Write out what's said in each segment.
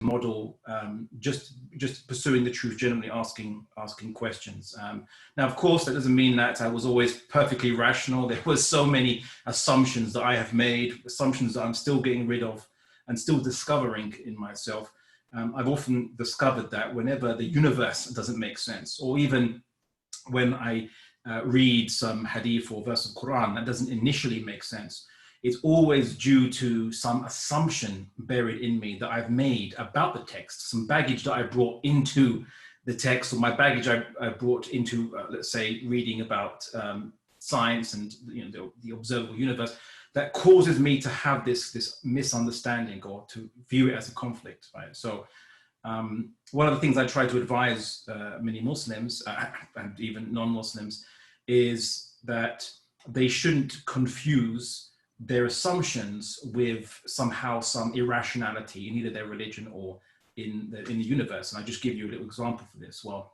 model, just pursuing the truth, generally asking questions. Now, of course, that doesn't mean that I was always perfectly rational. There were so many assumptions that I have made, assumptions that I'm still getting rid of and still discovering in myself. I've often discovered that whenever the universe doesn't make sense, or even when I read some hadith or verse of Quran that doesn't initially make sense, it's always due to some assumption buried in me that I've made about the text, some baggage that I brought into the text, or my baggage I brought into, let's say, reading about science and the observable universe, that causes me to have this misunderstanding or to view it as a conflict, right? So one of the things I try to advise many Muslims and even non-Muslims is that they shouldn't confuse their assumptions with somehow some irrationality in either their religion or in the universe. And I'll just give you a little example for this. Well,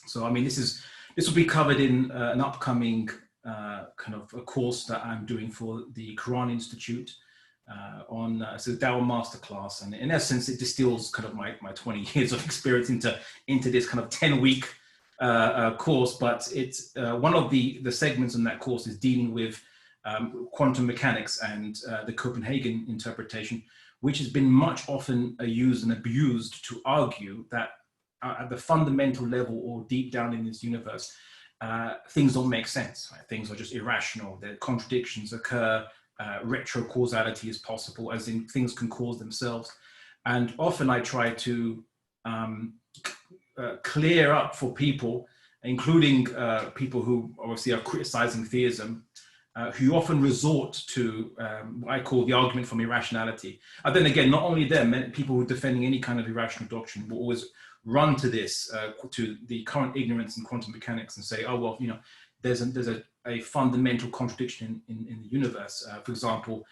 so I mean, this will be covered in an upcoming kind of a course that I'm doing for the Quran Institute on it's a Dawah masterclass, and in essence it distills kind of my 20 years of experience into this kind of 10-week course. But it's one of the segments in that course is dealing with quantum mechanics and the Copenhagen interpretation, which has been much often used and abused to argue that at the fundamental level or deep down in this universe, things don't make sense, right? Things are just irrational, the contradictions occur, retro causality is possible, as in things can cause themselves. And often I try to clear up for people, including people who obviously are criticizing theism, who often resort to what I call the argument from irrationality. And then again, not only them, people who are defending any kind of irrational doctrine will always run to this, to the current ignorance in quantum mechanics and say, oh, well, there's a fundamental contradiction in the universe. For example,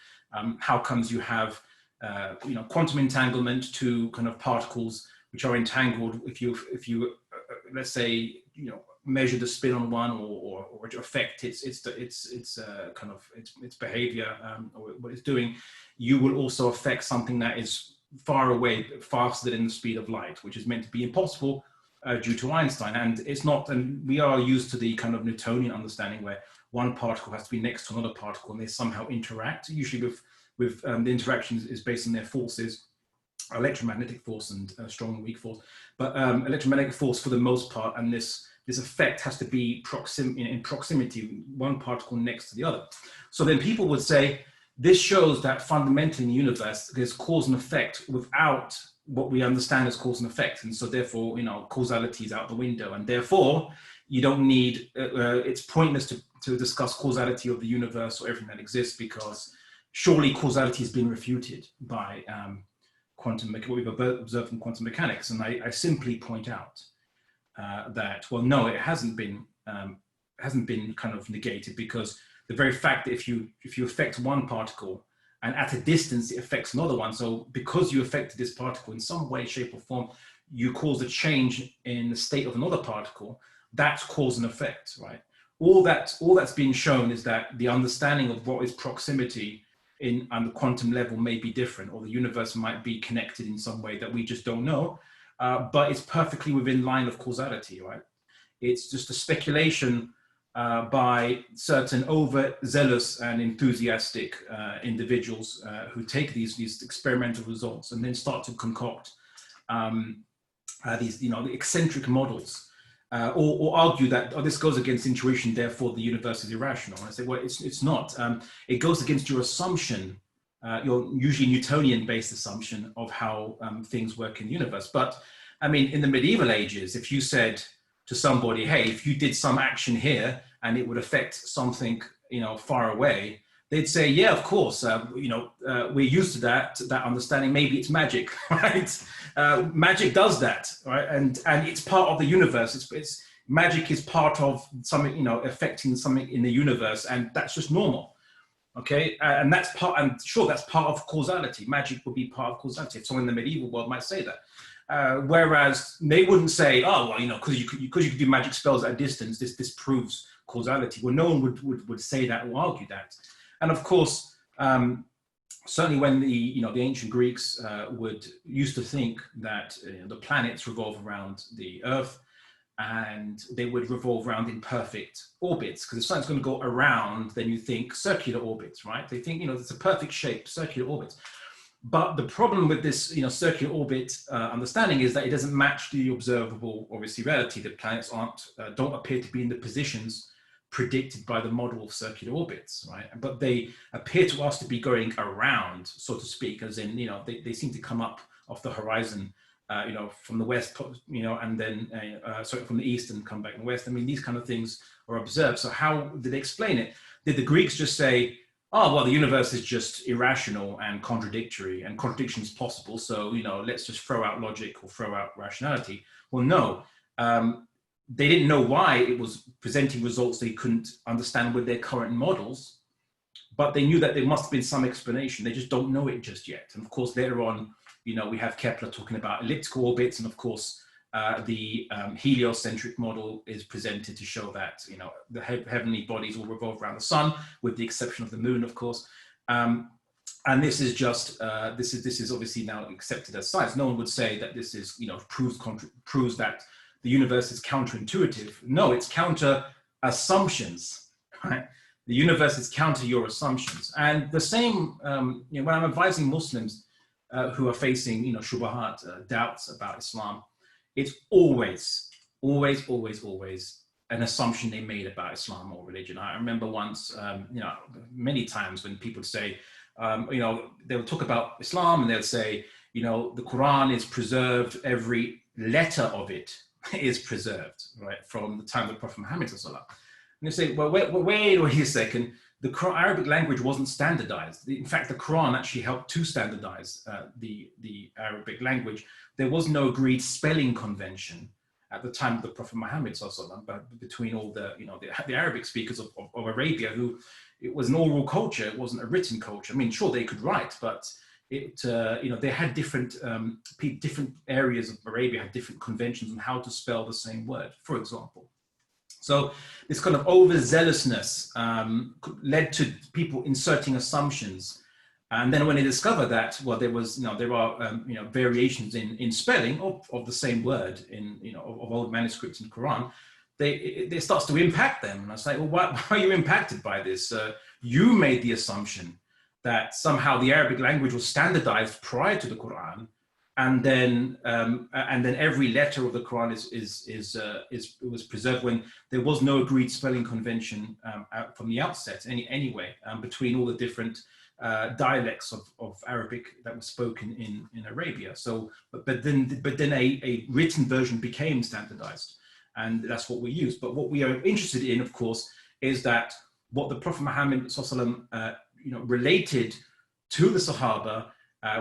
how comes you have, quantum entanglement to kind of particles which are entangled if you let's say, measure the spin on one or affect its kind of its behavior or what it's doing, you will also affect something that is far away, faster than the speed of light, which is meant to be impossible due to Einstein. And it's not, and we are used to the kind of Newtonian understanding where one particle has to be next to another particle and they somehow interact. Usually with the interaction is based on their forces, electromagnetic force and strong and weak force, but electromagnetic force for the most part, and this effect has to be in proximity, one particle next to the other. So then people would say, this shows that fundamentally in the universe, there's cause and effect without what we understand as cause and effect. And so therefore, causality is out the window. And therefore, you don't need, it's pointless to discuss causality of the universe or everything that exists, because surely causality has been refuted by what we've observed from quantum mechanics. And I simply point out that, well, no, it hasn't been kind of negated, because the very fact that if you affect one particle and at a distance it affects another one, so because you affected this particle in some way, shape or form, you cause a change in the state of another particle, that's cause and effect, right? All that's being shown is that the understanding of what is proximity on the quantum level may be different, or the universe might be connected in some way that we just don't know, but it's perfectly within line of causality, right? It's just a speculation by certain overzealous and enthusiastic individuals who take these experimental results and then start to concoct these eccentric models, or argue that, oh, this goes against intuition, therefore the universe is irrational. And I say, well, it's not. It goes against your assumption, your usually Newtonian-based assumption of how things work in the universe. But I mean, in the medieval ages, if you said to somebody, hey, if you did some action here and it would affect something, far away, they'd say, yeah, of course, we're used to that understanding. Maybe it's magic, right? Magic does that, right? And it's part of the universe. It's magic is part of something, affecting something in the universe, and that's just normal. Okay, and that's part of causality. Magic would be part of causality. If someone in the medieval world might say that. Whereas they wouldn't say, oh, well, because you could do magic spells at a distance, this proves causality. Well, no one would say that or argue that. And of course, certainly when the ancient Greeks used to think that the planets revolve around the Earth, and they would revolve around in perfect orbits, because if something's going to go around, then you think circular orbits, right? They think, it's a perfect shape, circular orbits. But the problem with this, circular orbit understanding is that it doesn't match the observable, obviously, reality. The planets don't appear to be in the positions predicted by the model of circular orbits, right? But they appear to us to be going around, so to speak, as in, they seem to come up off the horizon, from the west, and then, from the east and come back in the west. I mean, these kind of things are observed. So how did they explain it? Did the Greeks just say, oh, well, the universe is just irrational and contradictory, and contradiction is possible, so, let's just throw out logic or throw out rationality? Well, no. They didn't know why it was presenting results they couldn't understand with their current models, but they knew that there must have been some explanation. They just don't know it just yet. And of course, later on, we have Kepler talking about elliptical orbits, and of course, the heliocentric model is presented to show that the heavenly bodies all revolve around the sun, with the exception of the moon, of course. And this is just this is obviously now accepted as science. No one would say that this is proves that the universe is counterintuitive. No, it's counter assumptions, right? The universe is counter your assumptions. And the same, when I'm advising Muslims who are facing, shubahat, doubts about Islam, it's always an assumption they made about Islam or religion. I remember once, many times when people say, they'll talk about Islam and they'll say, the Quran is preserved, every letter of it is preserved, right, from the time of the Prophet Muhammad. And they say, well, wait a second, the Arabic language wasn't standardized. In fact, the Quran actually helped to standardize the Arabic language. There was no agreed spelling convention at the time of the Prophet Muhammad, but between all the Arabic speakers of Arabia, who it was an oral culture, it wasn't a written culture. I mean, sure, they could write, but they had different areas of Arabia had different conventions on how to spell the same word, for example. So this kind of overzealousness led to people inserting assumptions, and then when they discovered that, well, there are variations in spelling of the same word of old manuscripts in the Quran, it starts to impact them. And I say, well, why are you impacted by this? You made the assumption that somehow the Arabic language was standardized prior to the Quran, and then every letter of the Quran was preserved when there was no agreed spelling convention from the outset anyway, between all the different dialects of Arabic that was spoken in Arabia. So, but then a written version became standardized, and that's what we use. But what we are interested in, of course, is that what the Prophet Muhammad related to the Sahaba,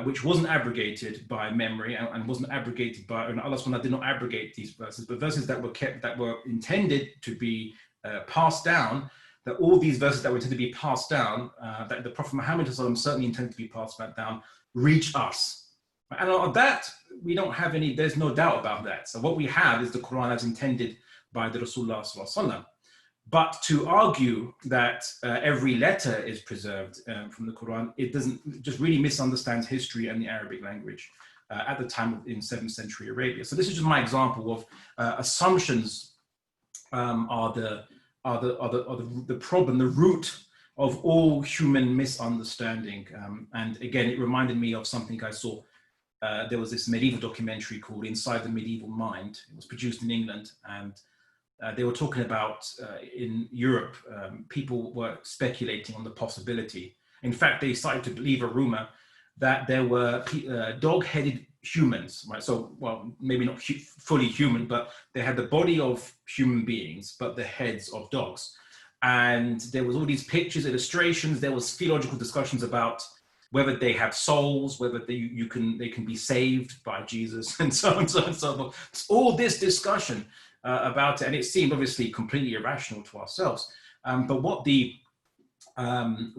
which wasn't abrogated by memory and wasn't abrogated by, and Allah SWT did not abrogate these verses, but verses that were intended to be passed down, that all these verses that were intended to be passed down, that the Prophet Muhammad certainly intended to be passed back down, reach us. And on that, we don't have there's no doubt about that. So what we have is the Quran as intended by the Rasulullah SAW. But to argue that every letter is preserved from the Quran, it just really misunderstands history and the Arabic language at the time in 7th century Arabia. So this is just my example of assumptions are the problem, the root of all human misunderstanding. And again, it reminded me of something I saw. There was this medieval documentary called Inside the Medieval Mind. It was produced in England, and they were talking about in Europe, people were speculating on the possibility. In fact, they started to believe a rumor that there were dog-headed humans, right? So, well, maybe not fully human, but they had the body of human beings, but the heads of dogs. And there was all these pictures, illustrations. There was theological discussions about whether they have souls, whether they can be saved by Jesus, and so on and so on and so forth. It's all this discussion about it, and it seemed obviously completely irrational to ourselves. But what the kind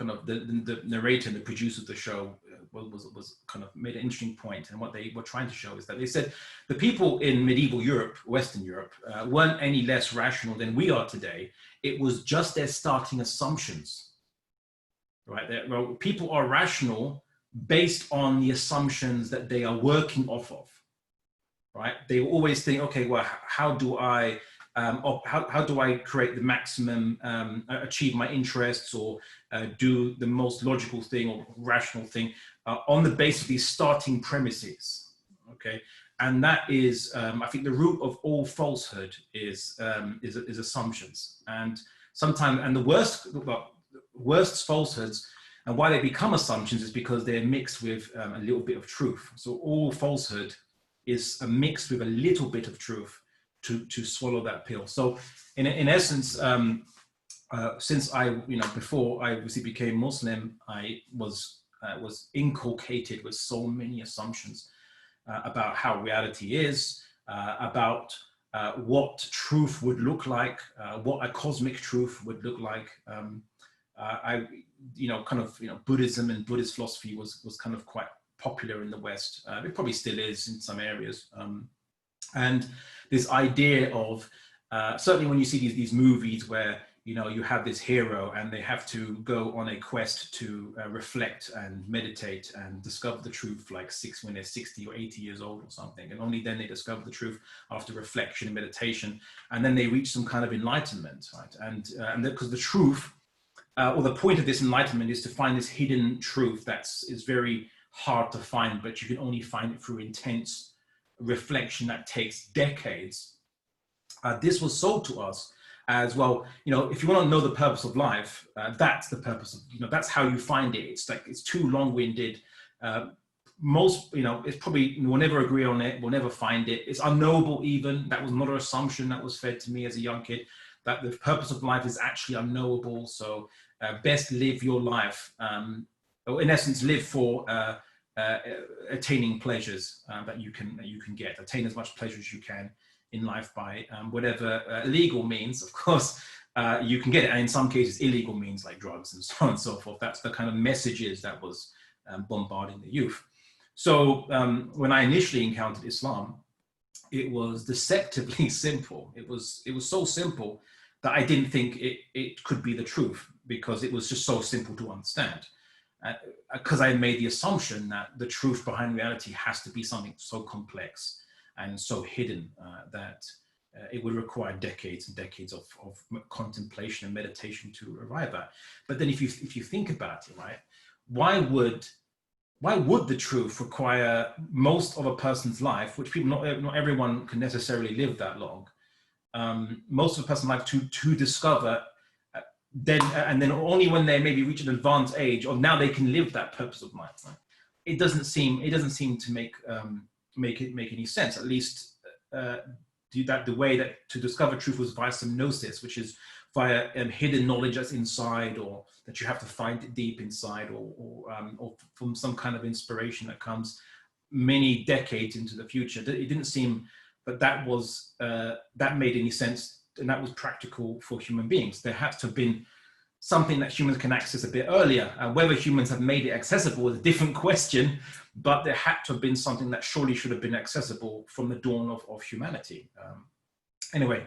of the narrator and the producer of the show was kind of made an interesting point, and what they were trying to show is that they said the people in medieval Europe, Western Europe, weren't any less rational than we are today. It was just their starting assumptions, right? Well, people are rational based on the assumptions that they are working off of, right? They always think, okay, well, how do I how do I create the maximum, achieve my interests, or do the most logical thing or rational thing on the basis of these starting premises, okay? And that is, I think, the root of all falsehood is assumptions. And sometimes, and the worst falsehoods, and why they become assumptions, is because they're mixed with a little bit of truth. So all falsehood is mixed with a little bit of truth to swallow that pill. So in essence, since before I obviously became Muslim, I was inculcated with so many assumptions about how reality is, about what truth would look like, what a cosmic truth would look like. Buddhism and Buddhist philosophy was kind of quite popular in the West. It probably still is in some areas. And this idea of, certainly when you see these movies where, you have this hero and they have to go on a quest to reflect and meditate and discover the truth, like when they're 60 or 80 years old or something. And only then they discover the truth after reflection and meditation. And then they reach some kind of enlightenment, right? And because the truth, or the point of this enlightenment, is to find this hidden truth is very hard to find, but you can only find it through intense reflection that takes decades. This was sold to us as, well, if you want to know the purpose of life, that's the purpose of, that's how you find it. It's too long-winded. It's probably, we'll never agree on it, we'll never find it. It's unknowable even. That was not an assumption that was fed to me as a young kid, that the purpose of life is actually unknowable. So best live your life, or in essence, live for attaining pleasures that you can get. Attain as much pleasure as you can in life by whatever legal means, of course, you can get it. And in some cases, illegal means like drugs and so on and so forth. That's the kind of messages that was bombarding the youth. So when I initially encountered Islam, it was deceptively simple. It was so simple that I didn't think it could be the truth, because it was just so simple to understand. Because I made the assumption that the truth behind reality has to be something so complex and so hidden that it would require decades and decades of contemplation and meditation to arrive at. But then if you think about it, right, why would the truth require most of a person's life, which not everyone can necessarily live that long, most of a person's life to discover, and then only when they maybe reach an advanced age, or now they can live that purpose of life, right? It doesn't seem to make any sense. At least the way that to discover truth was via some gnosis, which is via hidden knowledge that's inside, or that you have to find it deep inside, or from some kind of inspiration that comes many decades into the future. It didn't seem that made any sense, and that was practical for human beings. There had to have been something that humans can access a bit earlier. Whether humans have made it accessible is a different question, but there had to have been something that surely should have been accessible from the dawn of humanity. Anyway,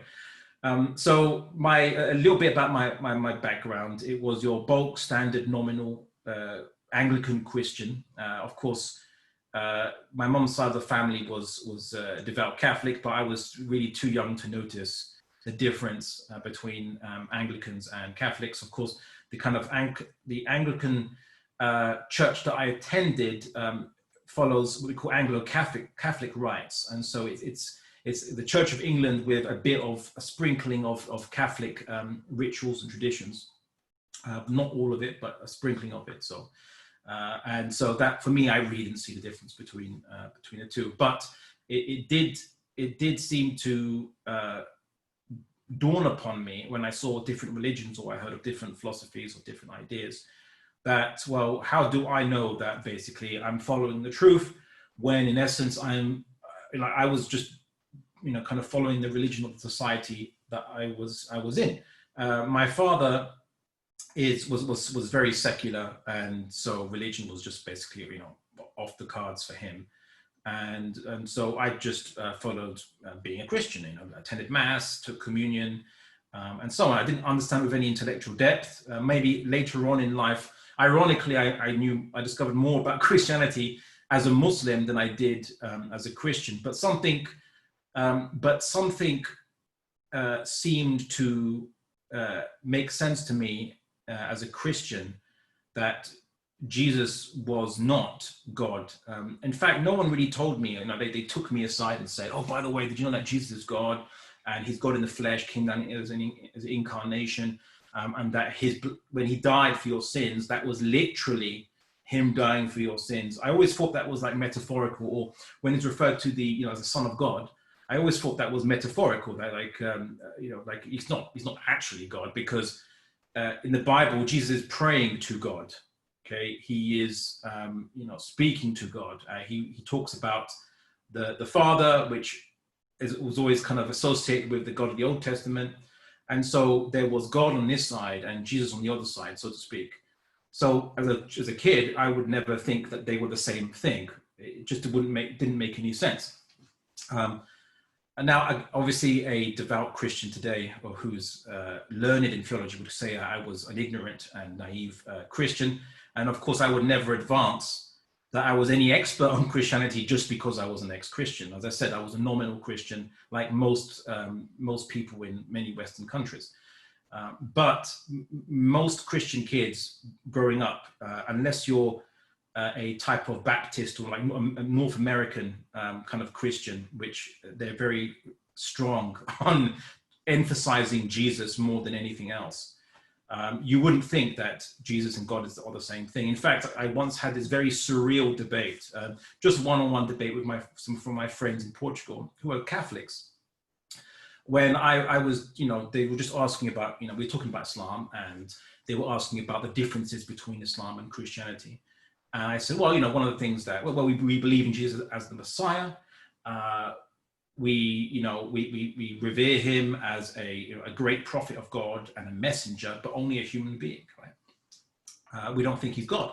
so a little bit about my background. It was your bulk standard nominal Anglican Christian. Of course, my mom's side of the family was devout Catholic, but I was really too young to notice the difference between Anglicans and Catholics. Of course, the kind of the Anglican church that I attended follows what we call Anglo-Catholic rites, and so it's the Church of England with a sprinkling of Catholic rituals and traditions. Not all of it, but a sprinkling of it. So, and so that for me, I really didn't see the difference between the two. But it did seem to dawn upon me when I saw different religions, or I heard of different philosophies or different ideas, that, well, how do I know that basically I'm following the truth when in essence I was just kind of following the religion of the society that I was in. My father was very secular, and so religion was just basically off the cards for him. And so I just followed being a Christian. Attended mass, took communion, and so on. I didn't understand with any intellectual depth. Maybe later on in life, Ironically, I discovered more about Christianity as a Muslim than I did as a Christian. But something seemed to make sense to me as a Christian, that Jesus was not God. In fact, no one really told me. They took me aside and said, "Oh, by the way, did you know that Jesus is God, and he's God in the flesh, came down as an incarnation, and that when he died for your sins, that was literally him dying for your sins." I always thought that was like metaphorical, or when it's referred to as the Son of God, I always thought that was metaphorical. That like he's not actually God, because in the Bible, Jesus is praying to God. Okay, he is speaking to God. He talks about the Father, which was always kind of associated with the God of the Old Testament, and so there was God on this side and Jesus on the other side, so to speak. So as a kid, I would never think that they were the same thing. It just didn't make any sense. And now, obviously, a devout Christian today, or who's learned in theology, would say I was an ignorant and naive Christian. And of course, I would never advance that I was any expert on Christianity just because I was an ex-Christian. As I said, I was a nominal Christian, like most people in many Western countries. But most Christian kids growing up, unless you're a type of Baptist or like a North American kind of Christian, which they're very strong on emphasizing Jesus more than anything else, you wouldn't think that Jesus and God are the same thing. In fact, I once had this very surreal debate, just one-on-one debate with some of my friends in Portugal who are Catholics. When I was, they were just asking about, we were talking about Islam, and they were asking about the differences between Islam and Christianity. And I said, well, one of the things that, we believe in Jesus as the Messiah. We revere him as a great prophet of God and a messenger, but only a human being, right? We don't think he's God.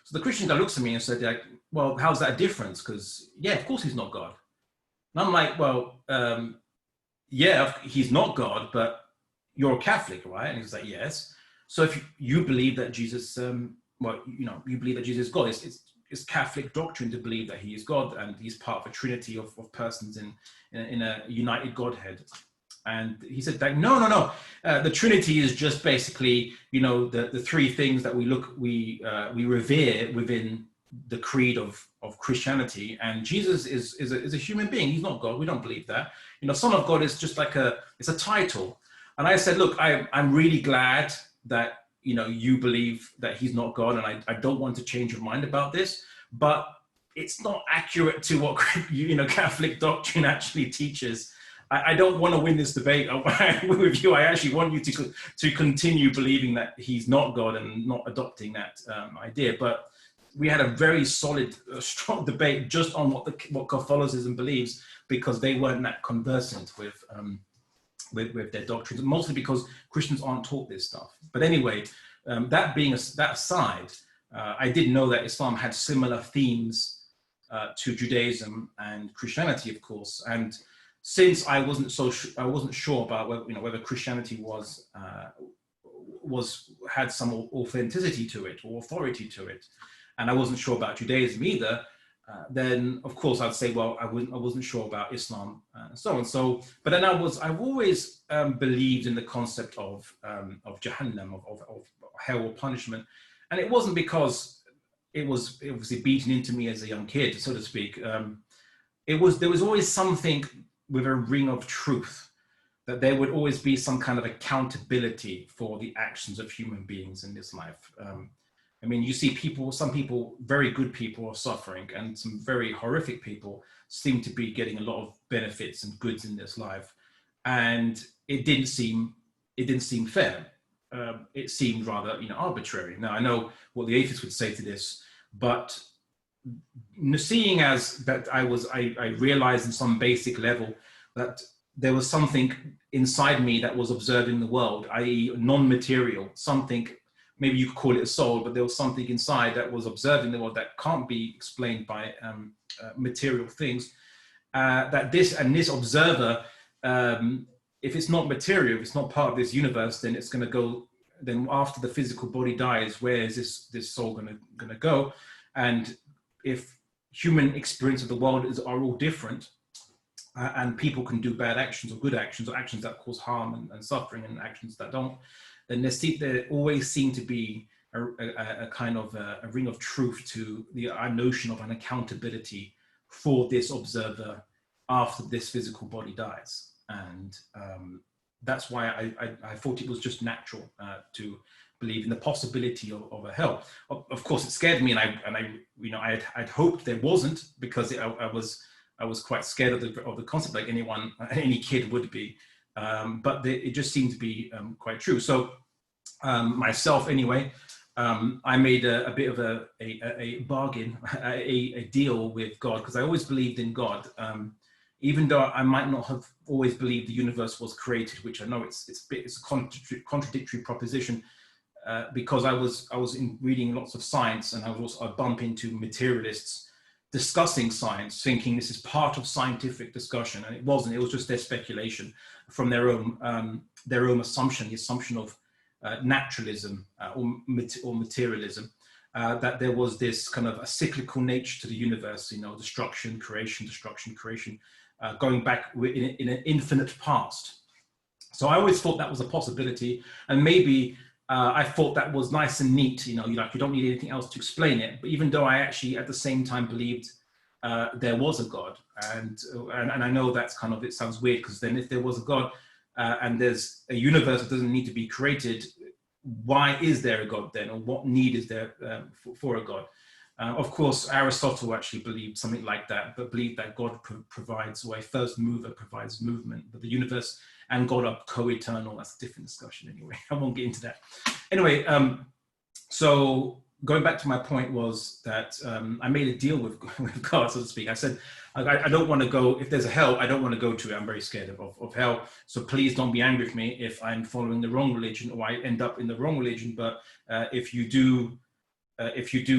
So the Christian guy looks at me and said, like, well, how's that a difference? Because, yeah, of course he's not God. And I'm like, well, yeah, he's not God, but you're a Catholic, right? And he's like, yes. So if you believe that Jesus, you believe that Jesus is God, it's Catholic doctrine to believe that he is God and he's part of a trinity of persons in a united Godhead. And he said that no, the Trinity is just basically the three things that we revere within the creed of Christianity, and Jesus is a human being. He's not God. We don't believe that. Son of God is just like it's a title. And I said, look, I'm really glad that you believe that he's not God, and I don't want to change your mind about this, but it's not accurate to what Catholic doctrine actually teaches. I don't want to win this debate with you. I actually want you to continue believing that he's not God and not adopting that idea. But we had a very solid, strong debate just on what Catholicism believes, because they weren't that conversant with their doctrines, mostly because Christians aren't taught this stuff. But anyway, that aside, I did know that Islam had similar themes to Judaism and Christianity, of course. And since I wasn't sure about whether Christianity had some authenticity to it or authority to it, and I wasn't sure about Judaism either, then of course I'd say, well, I wasn't sure about Islam and so on. So, but then I've always believed in the concept of Jahannam, of hell or punishment, and it wasn't because it was obviously beaten into me as a young kid, so to speak. There was always something with a ring of truth, that there would always be some kind of accountability for the actions of human beings in this life. I mean, you see some people, very good people, are suffering, and some very horrific people seem to be getting a lot of benefits and goods in this life. And it didn't seem fair. It seemed rather, arbitrary. Now, I know what the atheists would say to this, but seeing as that I realized in some basic level that there was something inside me that was observing the world, i.e. non-material, something. Maybe you could call it a soul, but there was something inside that was observing the world that can't be explained by material things. This observer, if it's not material, if it's not part of this universe, then it's going to go then after the physical body dies, where is this soul gonna go? And if human experience of the world are all different, and people can do bad actions or good actions, or actions that cause harm and suffering, and actions that don't, then there always seem to be a kind of a ring of truth to our notion of an accountability for this observer after this physical body dies. And that's why I thought it was just natural to believe in the possibility of a hell. Of course, it scared me, and I'd hoped there wasn't, because I was quite scared of the concept, like any kid would be. But it just seemed to be quite true. So myself, anyway, I made a bit of a bargain, a deal with God, because I always believed in God. Even though I might not have always believed the universe was created, which I know it's a contradictory proposition, because I was reading lots of science, and I bump into materialists discussing science, thinking this is part of scientific discussion, and it wasn't. It was just their speculation from their own assumption, the assumption of naturalism or materialism. That there was this kind of a cyclical nature to the universe, destruction, creation, going back in an infinite past. So I always thought that was a possibility, and maybe I thought that was nice and neat. You don't need anything else to explain it. But even though I actually at the same time believed there was a God, and I know that's kind of, it sounds weird, because then if there was a God and there's a universe that doesn't need to be created, why is there a God then, or what need is there for a God? Of course, Aristotle actually believed something like that, but believed that God provides, or a first mover provides movement, but the universe and God are co-eternal. That's a different discussion anyway. I won't get into that. Anyway, so going back to my point was that I made a deal with God, so to speak. I said, I don't want to go, if there's a hell, I don't want to go to it. I'm very scared of hell. So please don't be angry with me if I'm following the wrong religion, or I end up in the wrong religion. But if you do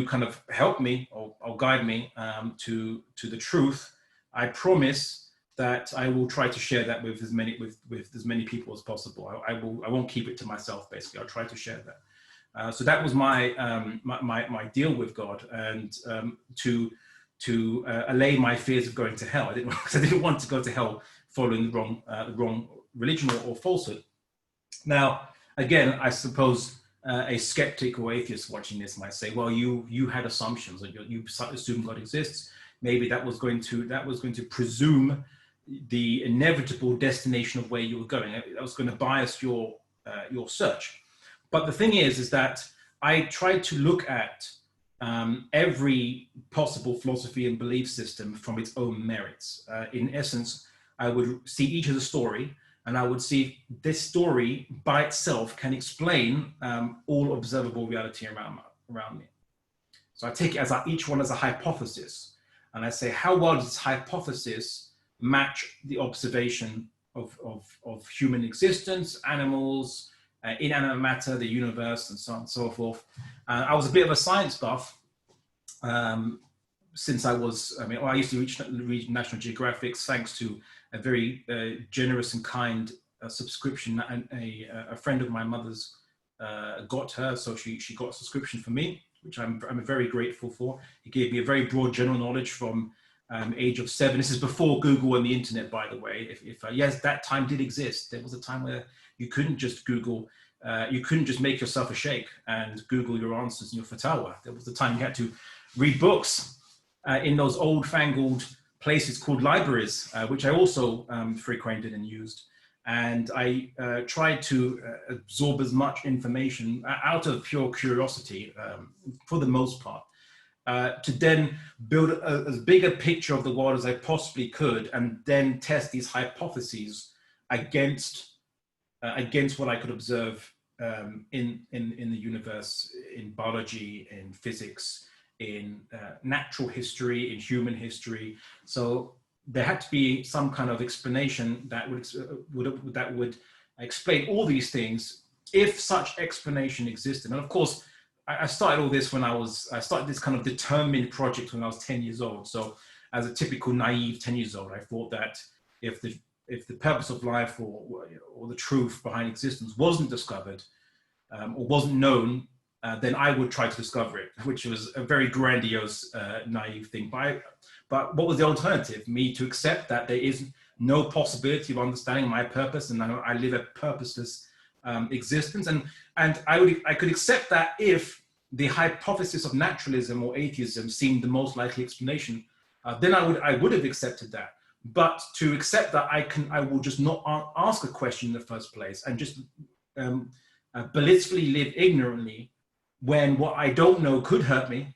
kind of help me or guide me to the truth, I promise that I will try to share that with as many people as possible. I won't keep it to myself. Basically, I'll try to share that. So that was my deal with God, and to allay my fears of going to hell. I didn't want to go to hell following the wrong religion or falsehood. Now, again, I suppose a skeptic or atheist watching this might say, well, you had assumptions, and you assumed God exists. Maybe that was going to presume the inevitable destination of where you were going. That was going to bias your search. But the thing is that I tried to look at every possible philosophy and belief system from its own merits. In essence, I would see each as a story, and I would see if this story by itself can explain all observable reality around me. So I take it as each one as a hypothesis, and I say, how well does this hypothesis match the observation of human existence, animals, inanimate matter, the universe, and so on and so forth. I was a bit of a science buff since I used to read National Geographic, thanks to a very generous and kind subscription. And a friend of my mother's got her, so she got a subscription for me, which I'm very grateful for. He gave me a very broad general knowledge from age of 7. This is before Google and the internet, by the way. Yes, that time did exist. There was a time where you couldn't just Google, you couldn't just make yourself a sheikh and Google your answers in your fatwa. There was the time you had to read books in those old fangled places called libraries, which I also frequented and used. And I tried to absorb as much information out of pure curiosity, for the most part, to then build as big a picture of the world as I possibly could, and then test these hypotheses against what I could observe in the universe, in biology, in physics, in natural history, in human history. So there had to be some kind of explanation that would explain all these things, if such explanation existed. And of course, I started all this I started this kind of determined project when I was 10 years old. So as a typical naive 10 years old, I thought that if the purpose of life or the truth behind existence wasn't discovered, or wasn't known, then I would try to discover it, which was a very grandiose, naive thing. But what was the alternative? Me to accept that there is no possibility of understanding my purpose, and I live a purposeless existence, and I could accept that if the hypothesis of naturalism or atheism seemed the most likely explanation, then I would have accepted that. But to accept that I will just not ask a question in the first place and just blissfully live ignorantly when what I don't know could hurt me,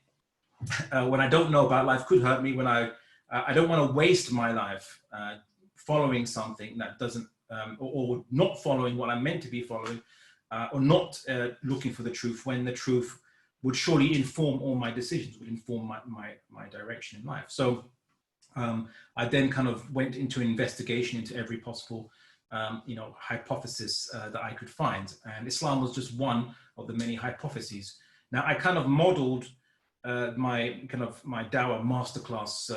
when I don't know about life could hurt me, when I don't want to waste my life following something that doesn't, or not following what I'm meant to be following, or not looking for the truth, when the truth would surely inform all my decisions, would inform my direction in life. So I then kind of went into an investigation into every possible hypothesis that I could find. And Islam was just one of the many hypotheses. Now, I kind of modeled my Dawah masterclass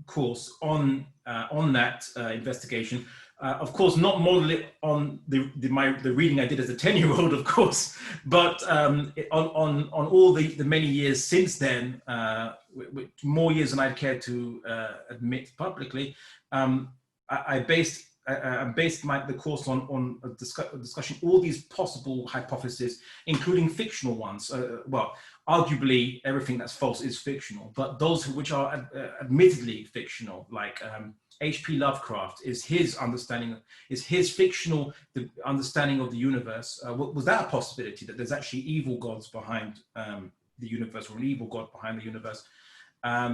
course on that investigation. Of course, not model it on the reading I did as a 10-year-old, of course, but on all the many years since then, more years than I'd care to admit publicly. I based the course on a discussion all these possible hypotheses, including fictional ones. Well, arguably everything that's false is fictional, but those which are admittedly fictional, like H.P. Lovecraft, is his fictional understanding of the universe. Was that a possibility, that there's actually evil gods behind the universe, or an evil god behind the universe? Are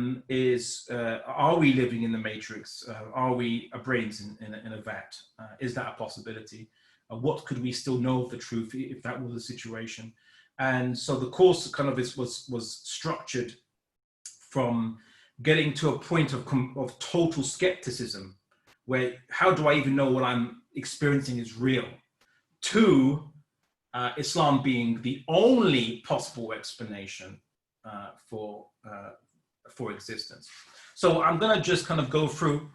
we living in the Matrix? Are we brains in a vat? Is that a possibility? What could we still know of the truth if that was the situation? And so the course kind of was structured from getting to a point of total skepticism, where how do I even know what I'm experiencing is real, to Islam being the only possible explanation for existence. So I'm going to just kind of go through,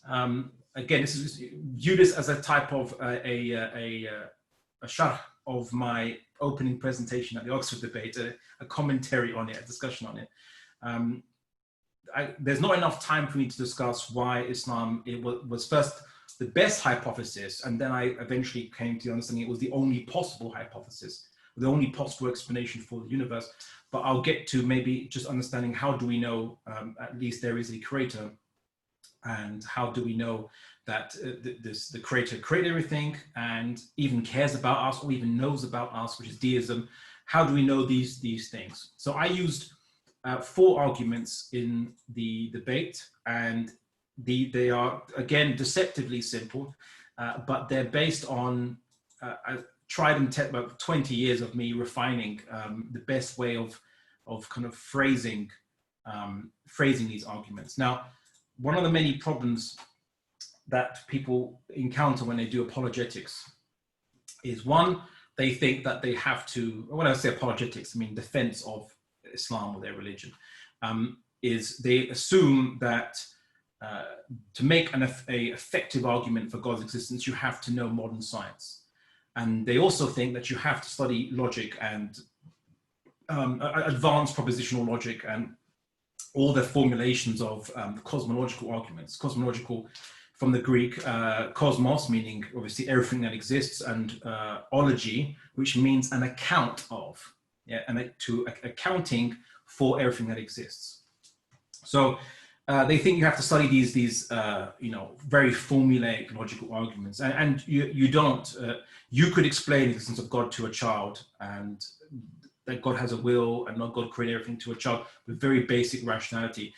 again, this is view this as a type of a sharh of my opening presentation at the Oxford debate, a commentary on it, a discussion on it. There's not enough time for me to discuss why Islam was first the best hypothesis, and then I eventually came to the understanding it was the only possible hypothesis, the only possible explanation for the universe. But I'll get to maybe just understanding, how do we know at least there is a creator, and how do we know that the creator created everything and even cares about us, or even knows about us, which is deism. How do we know these things? So I used 4 arguments in the debate, and they are, again, deceptively simple, but they're based on tried and tested, about 20 years of me refining the best way of kind of phrasing these arguments. Now, one of the many problems that people encounter when they do apologetics is, one, they think that they have to, when I say apologetics, I mean defense of Islam or their religion, is they assume that to make an effective argument for God's existence, you have to know modern science. And they also think that you have to study logic and advanced propositional logic and all the formulations of cosmological arguments. Cosmological from the Greek, cosmos, meaning obviously everything that exists, and ology, which means an account of, and accounting for everything that exists. So they think you have to study these very formulaic logical arguments, and you don't. You could explain the existence of God to a child, and that God has a will, and not God created everything, to a child with very basic rationality.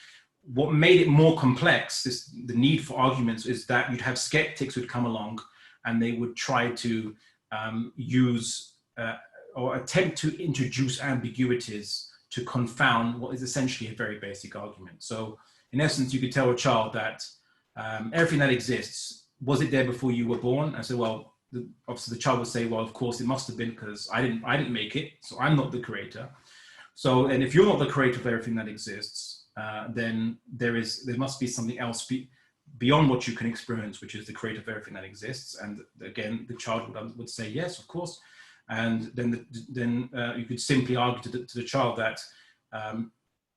What made it more complex, the need for arguments, is that you'd have skeptics who'd come along, and they would try to use or attempt to introduce ambiguities to confound what is essentially a very basic argument. So in essence, you could tell a child that everything that exists, was it there before you were born? And so, well, obviously the child would say, well, of course it must have been, because I didn't make it, so I'm not the creator. So, and if you're not the creator of everything that exists, then there must be something else beyond what you can experience, which is the creator of everything that exists. And again, the child would say, yes, of course. And then you could simply argue to the child that,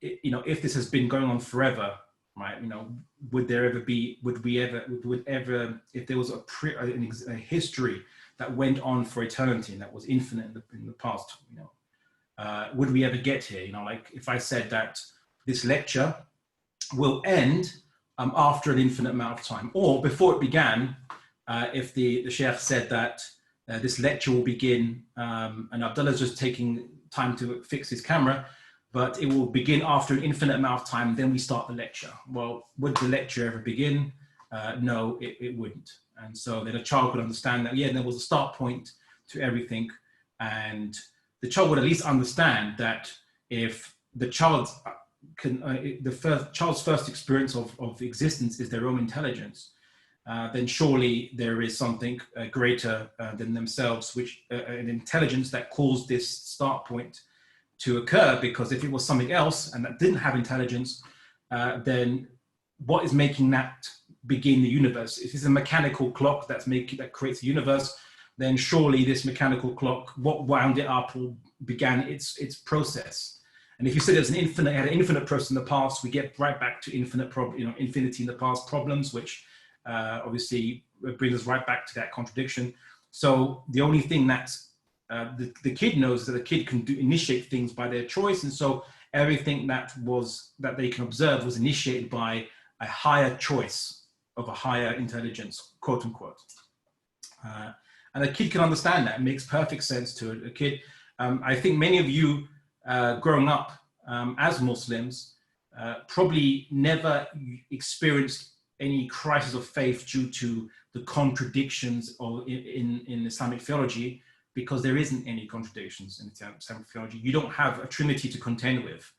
if this has been going on forever, right? Would ever, if there was a history that went on for eternity and that was infinite in the past, would we ever get here? Like if I said that this lecture will end after an infinite amount of time, or before it began, if the Sheikh said that this lecture will begin, and Abdullah's just taking time to fix his camera, but it will begin after an infinite amount of time, then we start the lecture. Well, would the lecture ever begin? No, it wouldn't. And so then a child could understand that, yeah, there was a start point to everything. And the child would at least understand that if the child's first experience of existence is their own intelligence, then surely there is something greater than themselves, which an intelligence that caused this start point to occur. Because if it was something else and that didn't have intelligence, then what is making that begin the universe? If it's a mechanical clock that creates the universe, then surely this mechanical clock, what wound it up or began its process. And if you said there's had an infinite process in the past, we get right back to infinity in the past problems, which obviously brings us right back to that contradiction. So the only thing that the kid knows is that the kid can initiate things by their choice, and so everything that they can observe was initiated by a higher choice of a higher intelligence, quote unquote. And a kid can understand that. It makes perfect sense to a kid. I think many of you growing up as Muslims probably never experienced any crisis of faith due to the contradictions in Islamic theology, because there isn't any contradictions in Islamic theology. You don't have a Trinity to contend with.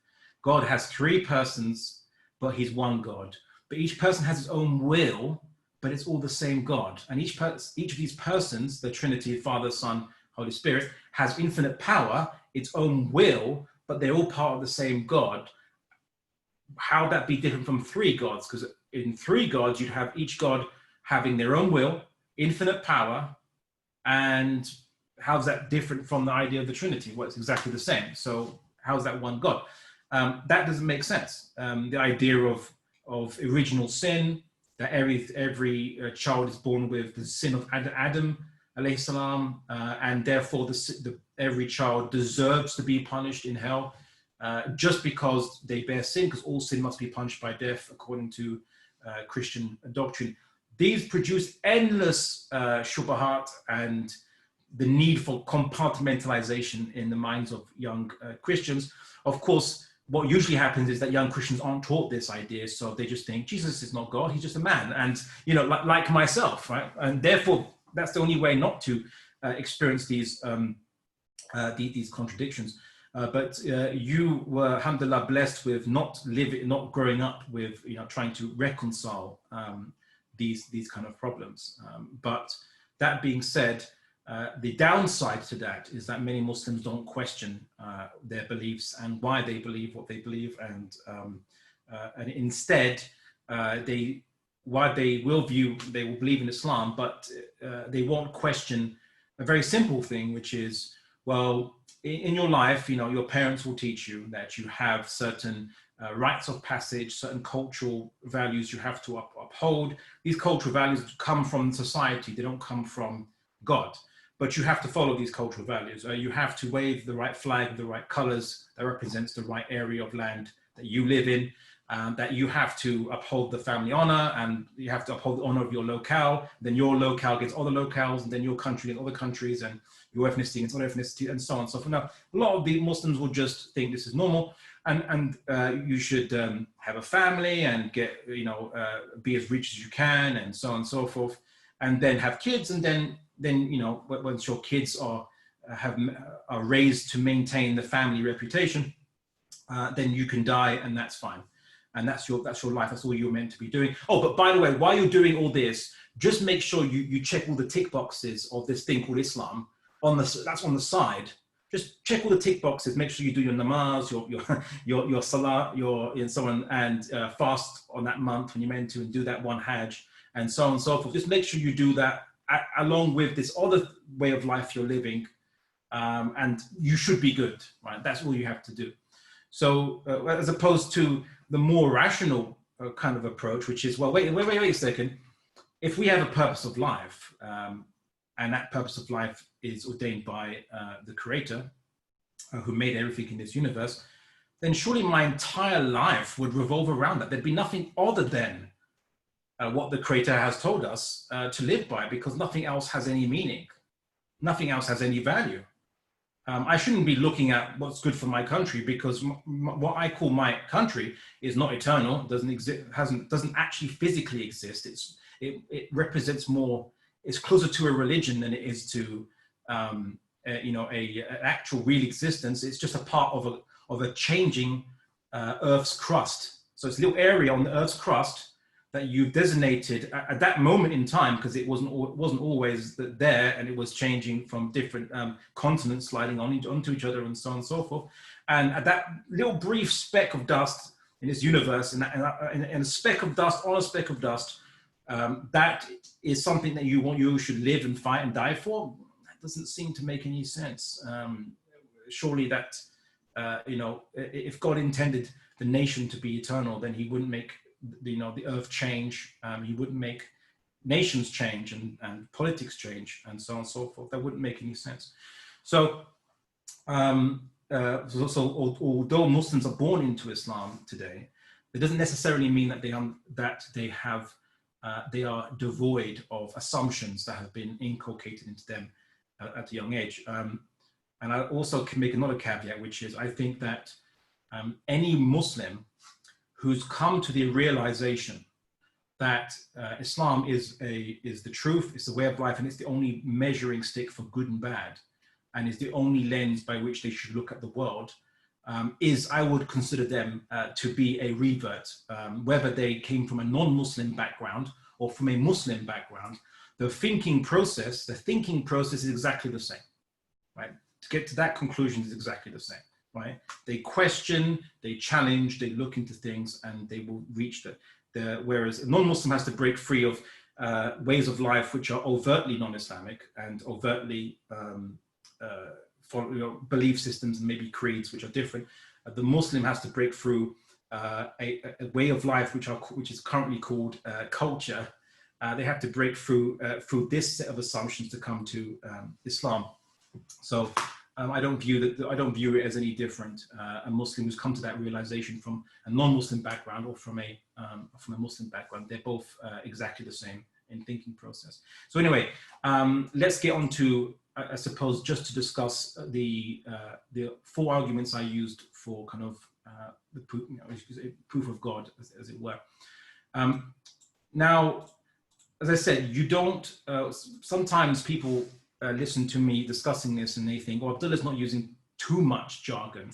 God has three persons, but he's one God. But each person has its own will, but it's all the same God. And each of these persons, the Trinity, Father, Son, Holy Spirit, has infinite power, its own will, but they're all part of the same God. How would that be different from three gods? Because in three gods, you'd have each God having their own will, infinite power, and how's that different from the idea of the Trinity? Well, it's exactly the same. So how's that one God? That doesn't make sense. The idea of original sin, that every child is born with the sin of Adam, alayhi salam, and therefore every child deserves to be punished in hell just because they bear sin, because all sin must be punished by death according to Christian doctrine. These produce endless shubahat and the need for compartmentalization in the minds of young Christians. Of course, what usually happens is that young Christians aren't taught this idea, so they just think Jesus is not God, he's just a man, and like myself, right? And therefore, that's the only way not to experience these contradictions. But you were, alhamdulillah, blessed with not growing up with trying to reconcile these kind of problems. But that being said, the downside to that is that many Muslims don't question their beliefs and why they believe what they believe, and instead they will believe in Islam, but they won't question a very simple thing, which is, well, in your life, your parents will teach you that you have certain rites of passage, certain cultural values you have to uphold. These cultural values come from society; they don't come from God. But you have to follow these cultural values. You have to wave the right flag, the right colors that represents the right area of land that you live in, that you have to uphold the family honor, and you have to uphold the honor of your locale. Then your locale gets other locales, and then your country and other countries, and your ethnicity and other ethnicity, and so on and so forth. Now, a lot of the Muslims will just think this is normal, and you should have a family and get, be as rich as you can, and so on and so forth, and then have kids, and then once your kids are raised to maintain the family reputation, then you can die, and that's fine, and that's your life. That's all you're meant to be doing. Oh, but by the way, while you're doing all this, just make sure you check all the tick boxes of this thing called Islam. That's on the side. Just check all the tick boxes. Make sure you do your namaz, your salah, and so on, and fast on that month when you're meant to, and do that one hajj, and so on and so forth. Just make sure you do that along with this other way of life you're living, and you should be good, right? That's all you have to do. So as opposed to the more rational kind of approach, which is, well, wait a second. If we have a purpose of life, and that purpose of life is ordained by the Creator, who made everything in this universe, then surely my entire life would revolve around that. There'd be nothing other than what the Creator has told us to live by, because nothing else has any meaning. Nothing else has any value. I shouldn't be looking at what's good for my country, because what I call my country is not eternal, doesn't exist, doesn't actually physically exist. It represents more, it's closer to a religion than it is to an actual real existence. It's just a part of a changing Earth's crust. So it's a little area on the Earth's crust that you've designated at that moment in time, because it wasn't always there, and it was changing from different continents sliding onto each other and so on and so forth. And at that little brief speck of dust in this universe, and a speck of dust on a speck of dust, that is something that you should live and fight and die for. That doesn't seem to make any sense. Surely that, if God intended the nation to be eternal, then he wouldn't make the earth change. He wouldn't make nations change and politics change and so on and so forth. That wouldn't make any sense. So, although Muslims are born into Islam today, it doesn't necessarily mean that they are devoid of assumptions that have been inculcated into them at a young age. And I also can make another caveat, which is I think that any Muslim who's come to the realization that Islam is the truth, it's the way of life, and it's the only measuring stick for good and bad, and is the only lens by which they should look at the world, I would consider them to be a revert, whether they came from a non-Muslim background or from a Muslim background. The thinking process is exactly the same, right? To get to that conclusion is exactly the same. Right? They question, they challenge, they look into things, and they will reach whereas a non-Muslim has to break free of ways of life which are overtly non-Islamic and overtly belief systems and maybe creeds which are different. The Muslim has to break through a way of life which is currently called culture. They have to break through this set of assumptions to come to Islam. So I don't view it as any different. A Muslim who's come to that realization from a non-Muslim background or from a Muslim background, they're both exactly the same in thinking process. So anyway, let's get on to, I suppose, just to discuss the 4 arguments I used for kind of the proof of God, as it were. Now, as I said, you don't. Sometimes people listen to me discussing this and they think, well, Abdullah's not using too much jargon,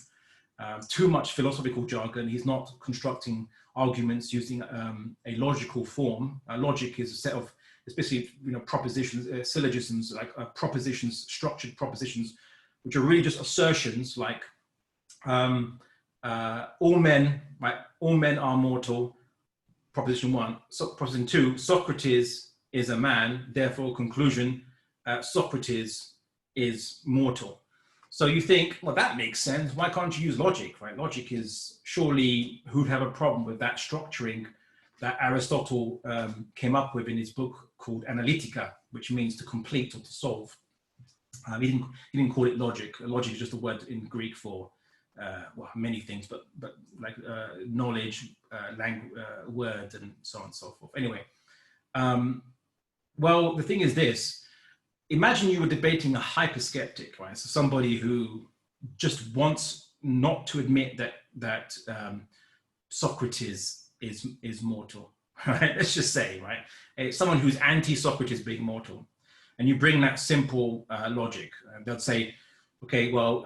too much philosophical jargon. He's not constructing arguments using a logical form. Logic is a set of, especially propositions, syllogisms, like propositions, structured propositions, which are really just assertions like all men are mortal. Proposition 1. So proposition 2, Socrates is a man, therefore conclusion, Socrates is mortal. So you think, well, that makes sense. Why can't you use logic, right? Logic is surely, who'd have a problem with that structuring that Aristotle came up with in his book called Analytica, which means to complete or to solve. He didn't call it logic. Logic is just a word in Greek for many things, but like knowledge, words, and so on and so forth. Anyway, well, the thing is this. Imagine you were debating a hyper-skeptic, right? So somebody who just wants not to admit that Socrates is mortal, right? Let's just say, right? It's someone who's anti-Socrates being mortal. And you bring that simple logic. They'll say, okay, well,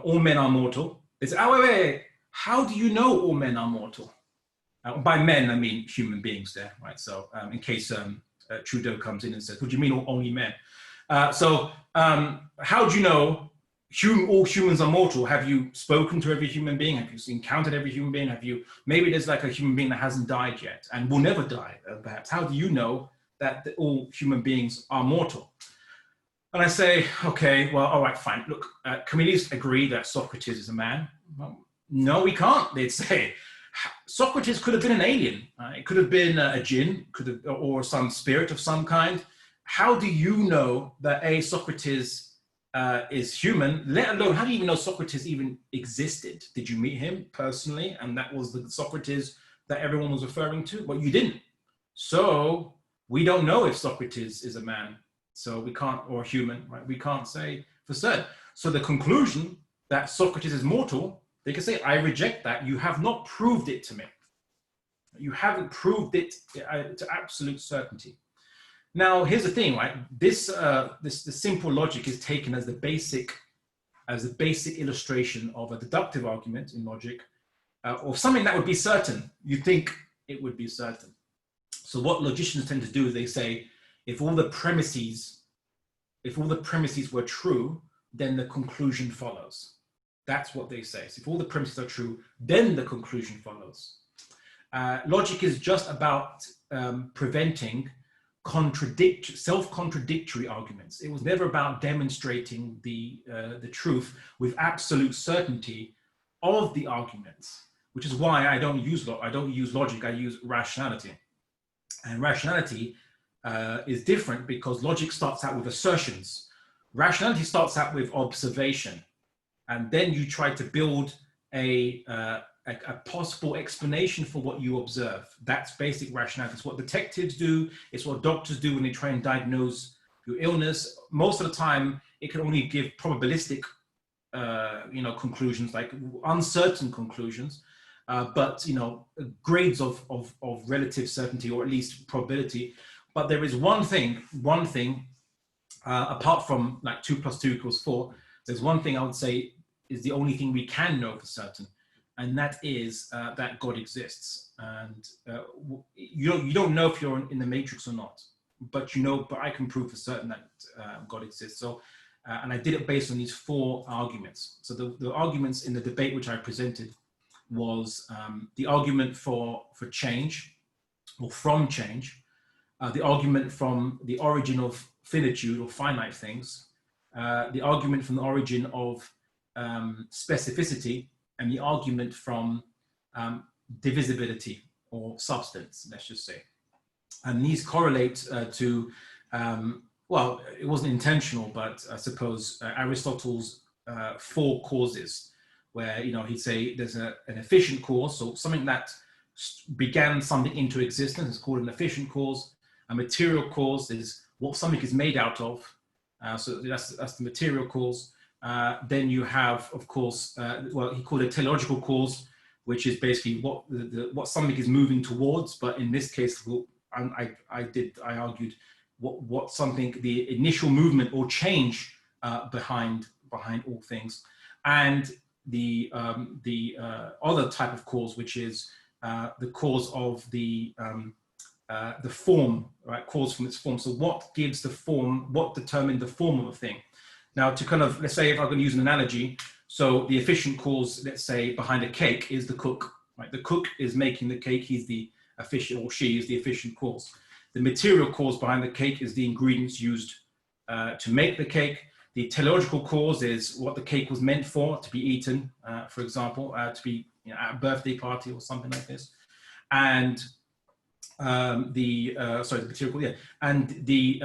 all men are mortal. They say, oh, wait, how do you know all men are mortal? By men, I mean human beings there, right? So in case Trudeau comes in and says, what do you mean only men? So how do you know all humans are mortal? Have you spoken to every human being? Have you encountered every human being? Maybe there's like a human being that hasn't died yet and will never die, perhaps. How do you know that all human beings are mortal? And I say, okay, well, all right, fine. Look, can we at least agree that Socrates is a man? Well, no, we can't. They'd say Socrates could have been an alien. It could have been a jinn, or some spirit of some kind. How do you know that Socrates is human? Let alone, how do you even know Socrates even existed? Did you meet him personally? And that was the Socrates that everyone was referring to? Well, you didn't. So we don't know if Socrates is a man. So we can't, or human, right? We can't say for certain. So the conclusion that Socrates is mortal, they can say, I reject that. You have not proved it to me. You haven't proved it to absolute certainty. Now, here's the thing, right? This simple logic is taken as the basic illustration of a deductive argument in logic, or something that would be certain. You think it would be certain. So what logicians tend to do is they say, if all the premises were true, then the conclusion follows. That's what they say. So if all the premises are true, then the conclusion follows. Logic is just about preventing self-contradictory arguments. It was never about demonstrating the truth with absolute certainty of the arguments, which is why I don't use logic. I use rationality, and rationality is different because logic starts out with assertions. Rationality starts out with observation, and then you try to build a possible explanation for what you observe. That's basic rationality. It's what detectives do. It's what doctors do when they try and diagnose your illness. Most of the time, it can only give probabilistic, conclusions, like uncertain conclusions, but grades of relative certainty, or at least probability. But there is one thing, apart from like 2 + 2 = 4, there's one thing I would say is the only thing we can know for certain, and that is that God exists. And you don't know if you're in the matrix or not, but I can prove for certain that God exists. So, and I did it based on these 4 arguments. So the arguments in the debate which I presented was the argument for change, or from change, the argument from the origin of finitude or finite things, the argument from the origin of specificity, and the argument from divisibility or substance, let's just say. And these correlate to, well, it wasn't intentional, but I suppose Aristotle's 4 causes, where, he'd say there's an efficient cause, so something that began something into existence is called an efficient cause. A material cause is what something is made out of, so that's the material cause. Then you have, of course, well, he called it teleological cause, which is basically what something is moving towards. But in this case, I argued what something, the initial movement or change behind all things, and the other type of cause, which is the cause of the form, right? Cause from its form. So what gives the form? What determined the form of a thing? Now, to kind of, let's say, if I'm going to use an analogy, so the efficient cause, let's say, behind a cake is the cook, right? The cook is making the cake. He's the efficient, or she is the efficient cause. The material cause behind the cake is the ingredients used to make the cake. The teleological cause is what the cake was meant for, to be eaten, for example, to be at a birthday party or something like this. And the material, yeah, and the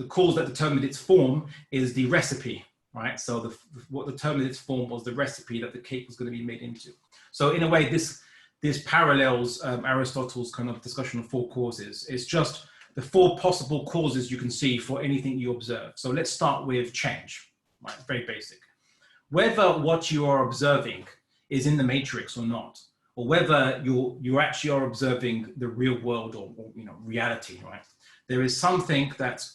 cause that determined its form is the recipe, right? So what determined its form was the recipe that the cake was going to be made into. So in a way, this parallels Aristotle's kind of discussion of 4 causes. It's just the 4 possible causes you can see for anything you observe. So let's start with change, right? It's very basic. Whether what you are observing is in the matrix or not, or whether you actually are observing the real world or reality, right? There is something that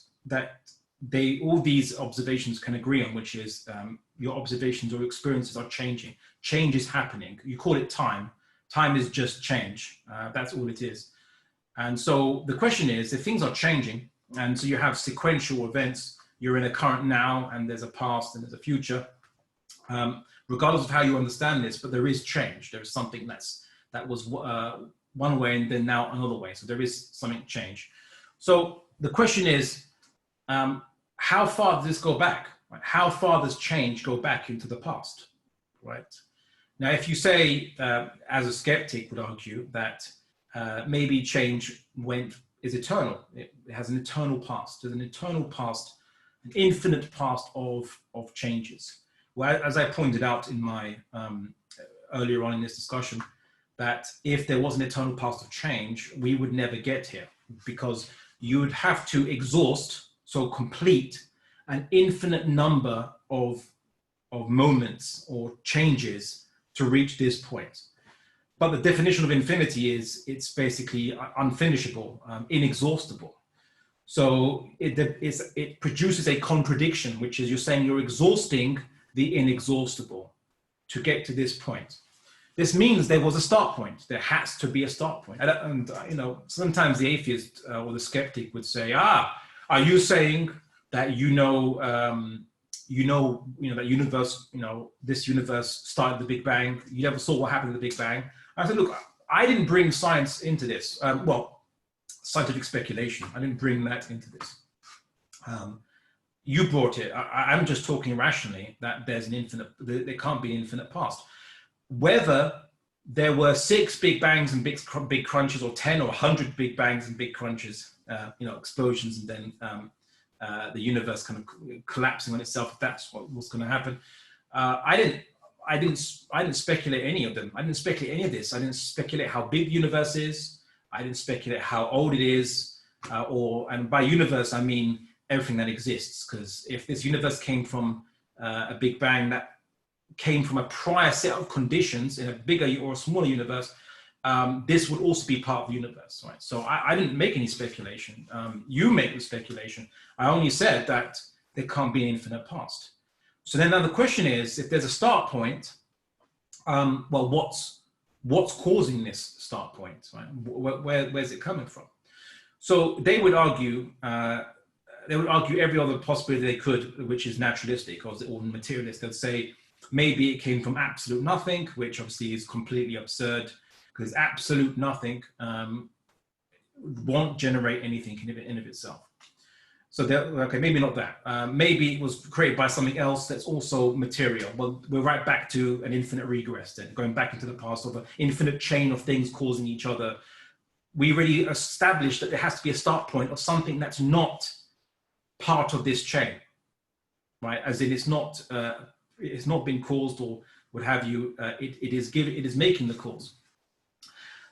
all these observations can agree on, which is your observations or experiences are changing. Change is happening. You call it time. Time is just change. That's all it is. And so the question is, if things are changing, and so you have sequential events, you're in a current now, and there's a past and there's a future, regardless of how you understand this, but there is change. There is something that was one way and then now another way. So there is something change. So the question is, how far does this go back? Right? How far does change go back into the past? Right? Now, if you say, as a skeptic would argue, that maybe change is eternal. It has an eternal past. There's an eternal past, an infinite past of changes. Well, as I pointed out in my earlier on in this discussion, that if there was an eternal past of change, we would never get here, because you would have to exhaust, so complete, an infinite number of moments or changes to reach this point. But the definition of infinity is it's basically unfinishable, inexhaustible. So it produces a contradiction, which is you're saying you're exhausting the inexhaustible to get to this point. This means there was a start point. There has to be a start point. And you know, sometimes the atheist or the skeptic would say, are you saying that that universe, this universe started the Big Bang? You never saw what happened to the Big Bang? I said, look, I didn't bring science into this. Well, scientific speculation. I didn't bring that into this. You brought it. I'm just talking rationally that there's there can't be an infinite past. Whether there were 6 Big Bangs and big crunches, or 10 or 100 Big Bangs and big crunches, explosions, and then the universe kind of collapsing on itself, if that's what was going to happen. I didn't speculate any of them. I didn't speculate any of this. I didn't speculate how big the universe is. I didn't speculate how old it is, and by universe, I mean everything that exists. Because if this universe came from a Big Bang that came from a prior set of conditions in a bigger or a smaller universe, this would also be part of the universe, right? So I didn't make any speculation. You make the speculation. I only said that there can't be an infinite past. So then now the question is, if there's a start point, well, what's causing this start point, right? Where's it coming from? So they would argue every other possibility they could, which is naturalistic or materialist. They'd say maybe it came from absolute nothing, which obviously is completely absurd, because absolute nothing won't generate anything in of itself. So okay, maybe not that. Maybe it was created by something else that's also material. Well, we're right back to an infinite regress then, going back into the past of an infinite chain of things causing each other. We already established that there has to be a start point of something that's not part of this chain, right? As in it's not been caused or what have you. It is making the cause.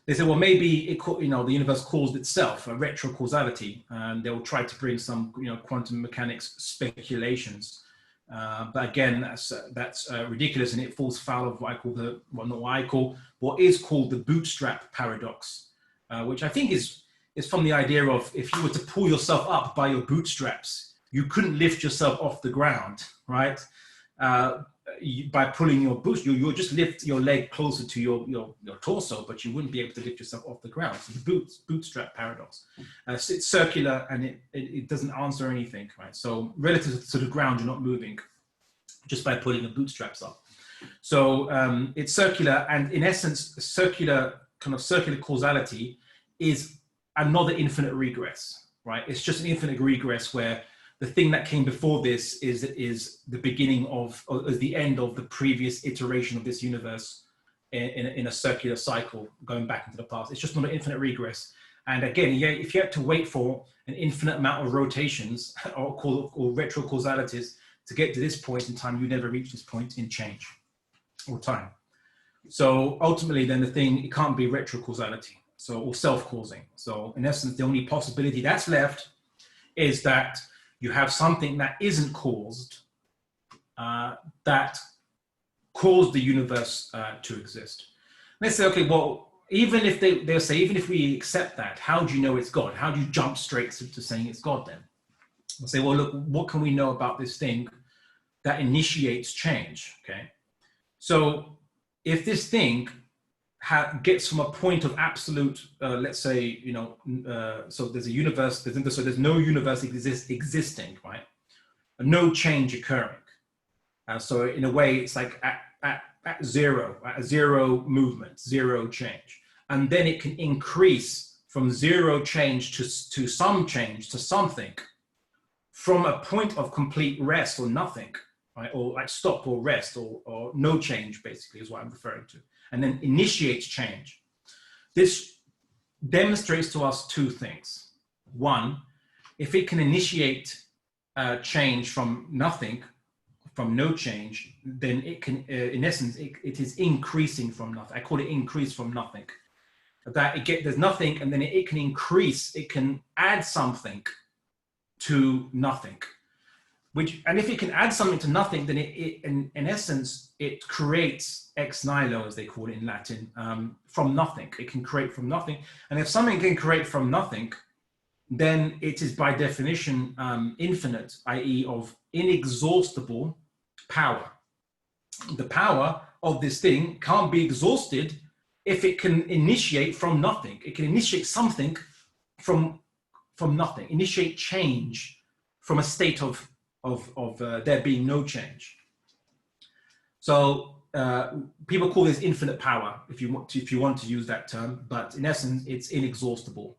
They say, well, maybe the universe caused itself, a retrocausality, and they will try to bring some, quantum mechanics speculations. But again, that's ridiculous, and it falls foul of what is called the bootstrap paradox, which I think is from the idea of, if you were to pull yourself up by your bootstraps, you couldn't lift yourself off the ground, right? By pulling your boot, you'll just lift your leg closer to your torso, but you wouldn't be able to lift yourself off the ground. So the bootstrap paradox. So it's circular, and it doesn't answer anything, right? So relative to the ground, you're not moving just by pulling the bootstraps up. So it's circular, and in essence, circular causality is another infinite regress, right? It's just an infinite regress where the thing that came before this is the beginning of, or is the end of the previous iteration of this universe in a circular cycle going back into the past. It's just not an infinite regress. And again, if you had to wait for an infinite amount of rotations or retrocausalities to get to this point in time, you never reach this point in change or time. So ultimately then it can't be retrocausality, or self-causing. So in essence, the only possibility that's left is that you have something that isn't caused, that caused the universe to exist. They say, okay, well, even if they'll say, even if we accept that, how do you know it's God? How do you jump straight to saying it's God then? They'll say, well, look, what can we know about this thing that initiates change, okay? So if this thing gets from a point of absolute, let's say, so there's a universe, so there's no universe existing, right? No change occurring. So in a way, it's like at zero movement, zero change. And then it can increase from zero change to some change to something from a point of complete rest or nothing, right? Or like stop or rest or no change, basically, is what I'm referring to. And then initiates change. This demonstrates to us two things. One, if it can initiate change from nothing, from no change, then it can, in essence, it is increasing from nothing. I call it increase from nothing. That there's nothing, and then it can increase, it can add something to nothing. And if it can add something to nothing, then in essence, it creates ex nihilo, as they call it in Latin, from nothing. It can create from nothing. And if something can create from nothing, then it is by definition infinite, i.e. of inexhaustible power. The power of this thing can't be exhausted if it can initiate from nothing. It can initiate something from nothing, initiate change from a state of there being no change. So people call this infinite power, if you want to use that term, but in essence, it's inexhaustible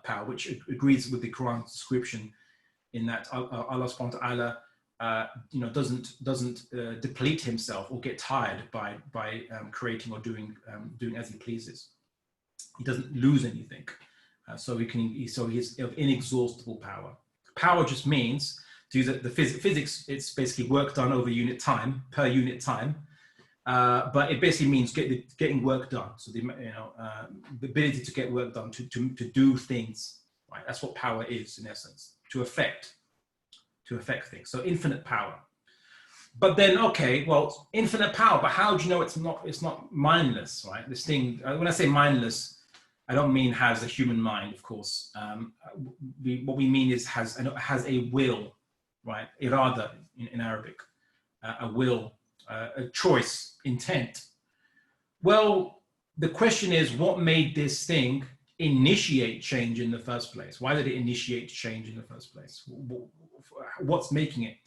power, which agrees with the Quran's description in that Allah subhanahu wa ta'ala doesn't deplete himself or get tired by creating or doing as he pleases. He doesn't lose anything, so he's of inexhaustible power. Power just means, to use the physics, it's basically work done over per unit time, but it basically means getting work done. So the ability to get work done, to do things, right? That's what power is in essence, to affect things. So infinite power. But then, okay, well, infinite power, but how do you know it's not mindless, right? This thing, when I say mindless, I don't mean has a human mind, of course. What we mean is has a will, right? Irada in Arabic, a will, a choice, intent. Well, the question is, what made this thing initiate change in the first place? Why did it initiate change in the first place? What's making it?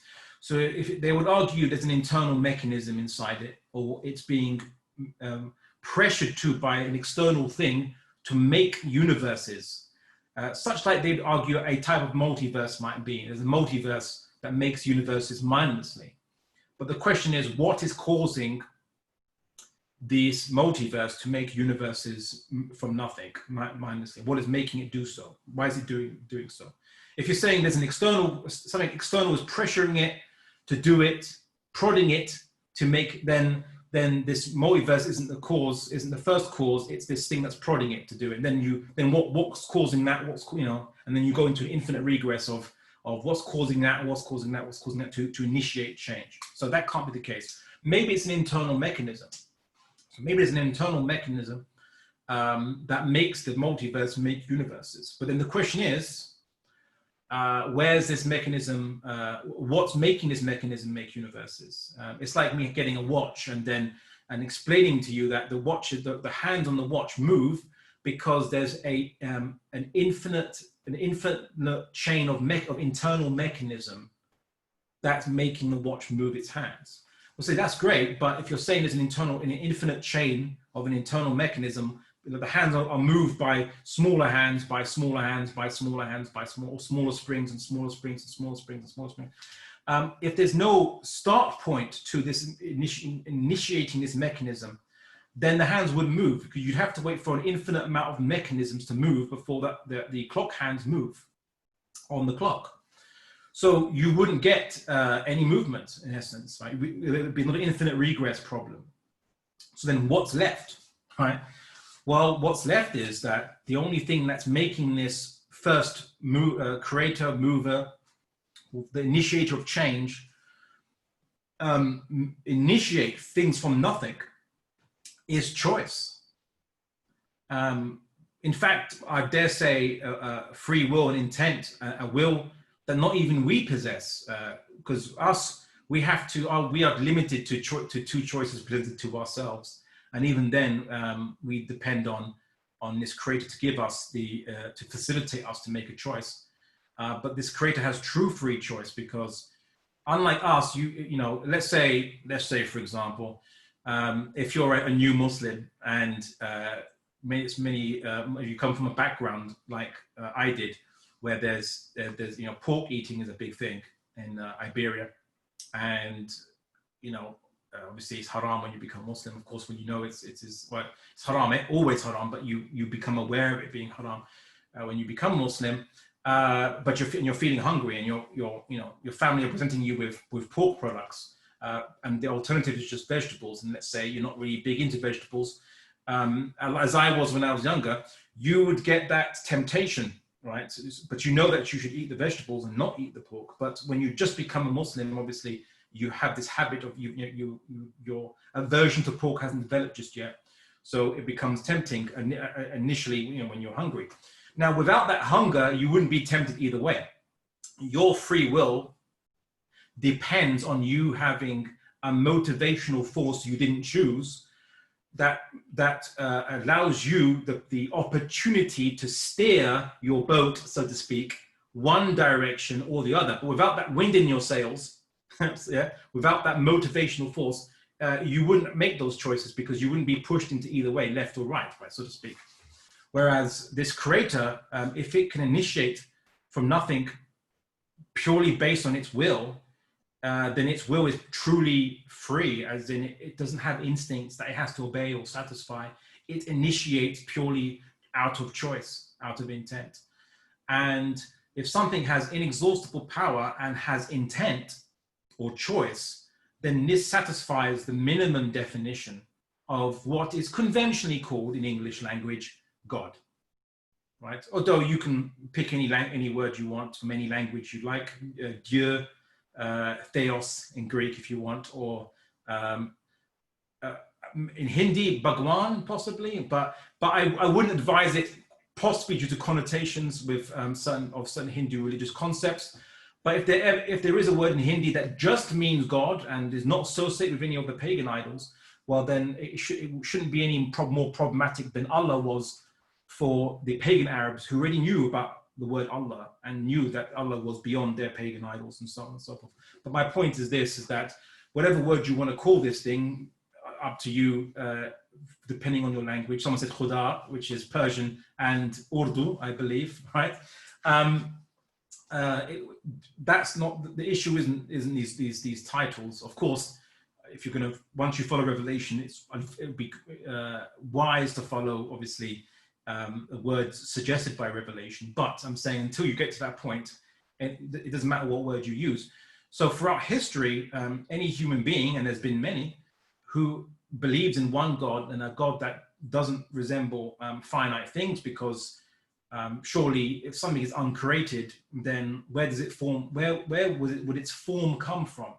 So if they would argue there's an internal mechanism inside it, or it's being pressured to by an external thing to make universes, such like they'd argue a type of multiverse might be. There's a multiverse that makes universes mindlessly. But the question is, what is causing this multiverse to make universes from nothing, mindlessly? What is making it do so? Why is it doing so? If you're saying there's something external is pressuring it to do it, prodding it to make, then this multiverse isn't the cause, isn't the first cause. It's this thing that's prodding it to do it. Then what's causing that? And then you go into an infinite regress of what's causing that, what's causing that to initiate change. So that can't be the case. Maybe it's an internal mechanism. So maybe it's an internal mechanism that makes the multiverse make universes. But then the question is, where's this mechanism? What's making this mechanism make universes? It's like me getting a watch and explaining to you that the watch, the hands on the watch move because there's an infinite chain of internal mechanism that's making the watch move its hands. We'll say that's great, but if you're saying there's an infinite chain of an internal mechanism, the hands are moved by smaller hands, by smaller hands, by smaller hands, by smaller springs and smaller springs and smaller springs and smaller springs. If there's no start point to this initiating this mechanism, then the hands wouldn't move, because you'd have to wait for an infinite amount of mechanisms to move before the clock hands move on the clock. So you wouldn't get any movement in essence, right? It would be an infinite regress problem. So then what's left, right? Well, what's left is that the only thing that's making this first creator, mover, the initiator of change, initiate things from nothing is choice. In fact, I dare say free will and intent, a will that not even we possess, because we are limited to two choices presented to ourselves. And even then, we depend on this creator to give us to facilitate us to make a choice. But this creator has true free choice, because unlike us, let's say for example, if you're a new Muslim and you come from a background like I did, where there's pork eating is a big thing in Iberia, and obviously it's haram when you become Muslim. Of course, when you know it's haram, always haram, but you become aware of it being haram when you become Muslim. But you're feeling hungry, and your family are presenting you with pork products, and the alternative is just vegetables. And let's say you're not really big into vegetables, as I was when I was younger. You would get that temptation, right? But you know that you should eat the vegetables and not eat the pork. But when you just become a Muslim, obviously you have this habit of your aversion to pork hasn't developed just yet, so it becomes tempting initially when you're hungry. Now, without that hunger, you wouldn't be tempted either way. Your free will depends on you having a motivational force you didn't choose that allows you the opportunity to steer your boat, so to speak, one direction or the other. But without that wind in your sails, without that motivational force, you wouldn't make those choices, because you wouldn't be pushed into either way, left or right, so to speak. Whereas this creator, if it can initiate from nothing purely based on its will, then its will is truly free, as in it doesn't have instincts that it has to obey or satisfy. It initiates purely out of choice, out of intent. And if something has inexhaustible power and has intent or choice, then this satisfies the minimum definition of what is conventionally called in English language God, right? Although you can pick any word you want from any language you like, Dieu, Theos in Greek if you want, or in Hindi, Bhagwan possibly, but I wouldn't advise it, possibly due to connotations with certain Hindu religious concepts. But if there is a word in Hindi that just means God and is not associated with any of the pagan idols, well then it shouldn't be any more problematic than Allah was for the pagan Arabs, who already knew about the word Allah and knew that Allah was beyond their pagan idols and so on and so forth. But my point is this, is that whatever word you want to call this thing, up to you, depending on your language. Someone said Khuda, which is Persian and Urdu, I believe, right? That's not, the issue isn't these titles. Of course, if you're going to, once you follow Revelation, it would be wise to follow, obviously, words suggested by Revelation. But I'm saying until you get to that point, it doesn't matter what word you use. So throughout history, any human being, and there's been many, who believes in one God, and a God that doesn't resemble finite things, because surely if something is uncreated, then where does it form? Where would its form come from?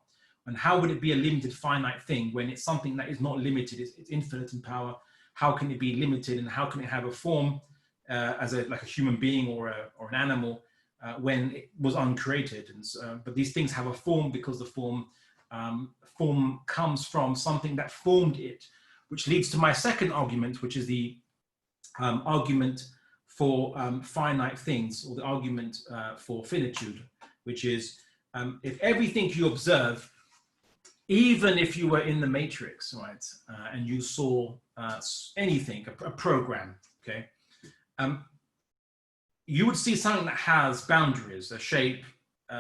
And how would it be a limited finite thing when it's something that is not limited? It's infinite in power. How can it be limited, and how can it have a form as like a human being or an animal when it was uncreated? And but these things have a form because the form comes from something that formed it, which leads to my second argument, which is the argument for finite things, or the argument for finitude, which is if everything you observe, even if you were in the Matrix, right, and you saw anything, a program, okay, you would see something that has boundaries, a shape,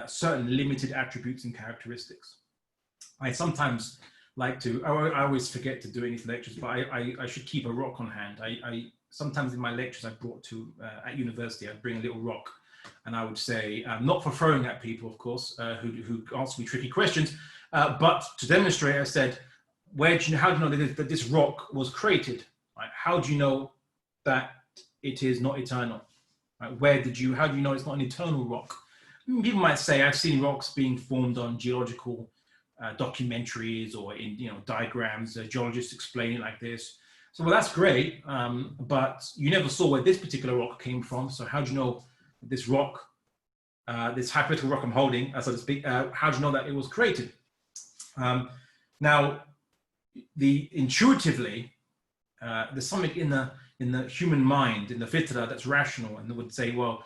certain limited attributes and characteristics. I sometimes like to, I always forget to do any lectures, but I should keep a rock on hand. I sometimes in my lectures I brought to, at university, I'd bring a little rock, and I would say, not for throwing at people, of course, who ask me tricky questions, but to demonstrate, I said, how do you know that this rock was created? Right? How do you know that it is not eternal? Right? How do you know it's not an eternal rock? People might say, I've seen rocks being formed on geological documentaries or in diagrams, geologists explain it like this. So, well, that's great, but you never saw where this particular rock came from. So how do you know this rock, this hypothetical rock I'm holding, so to speak, how do you know that it was created? Now, intuitively, there's something in the human mind, in the fitra, that's rational, and they would say, well,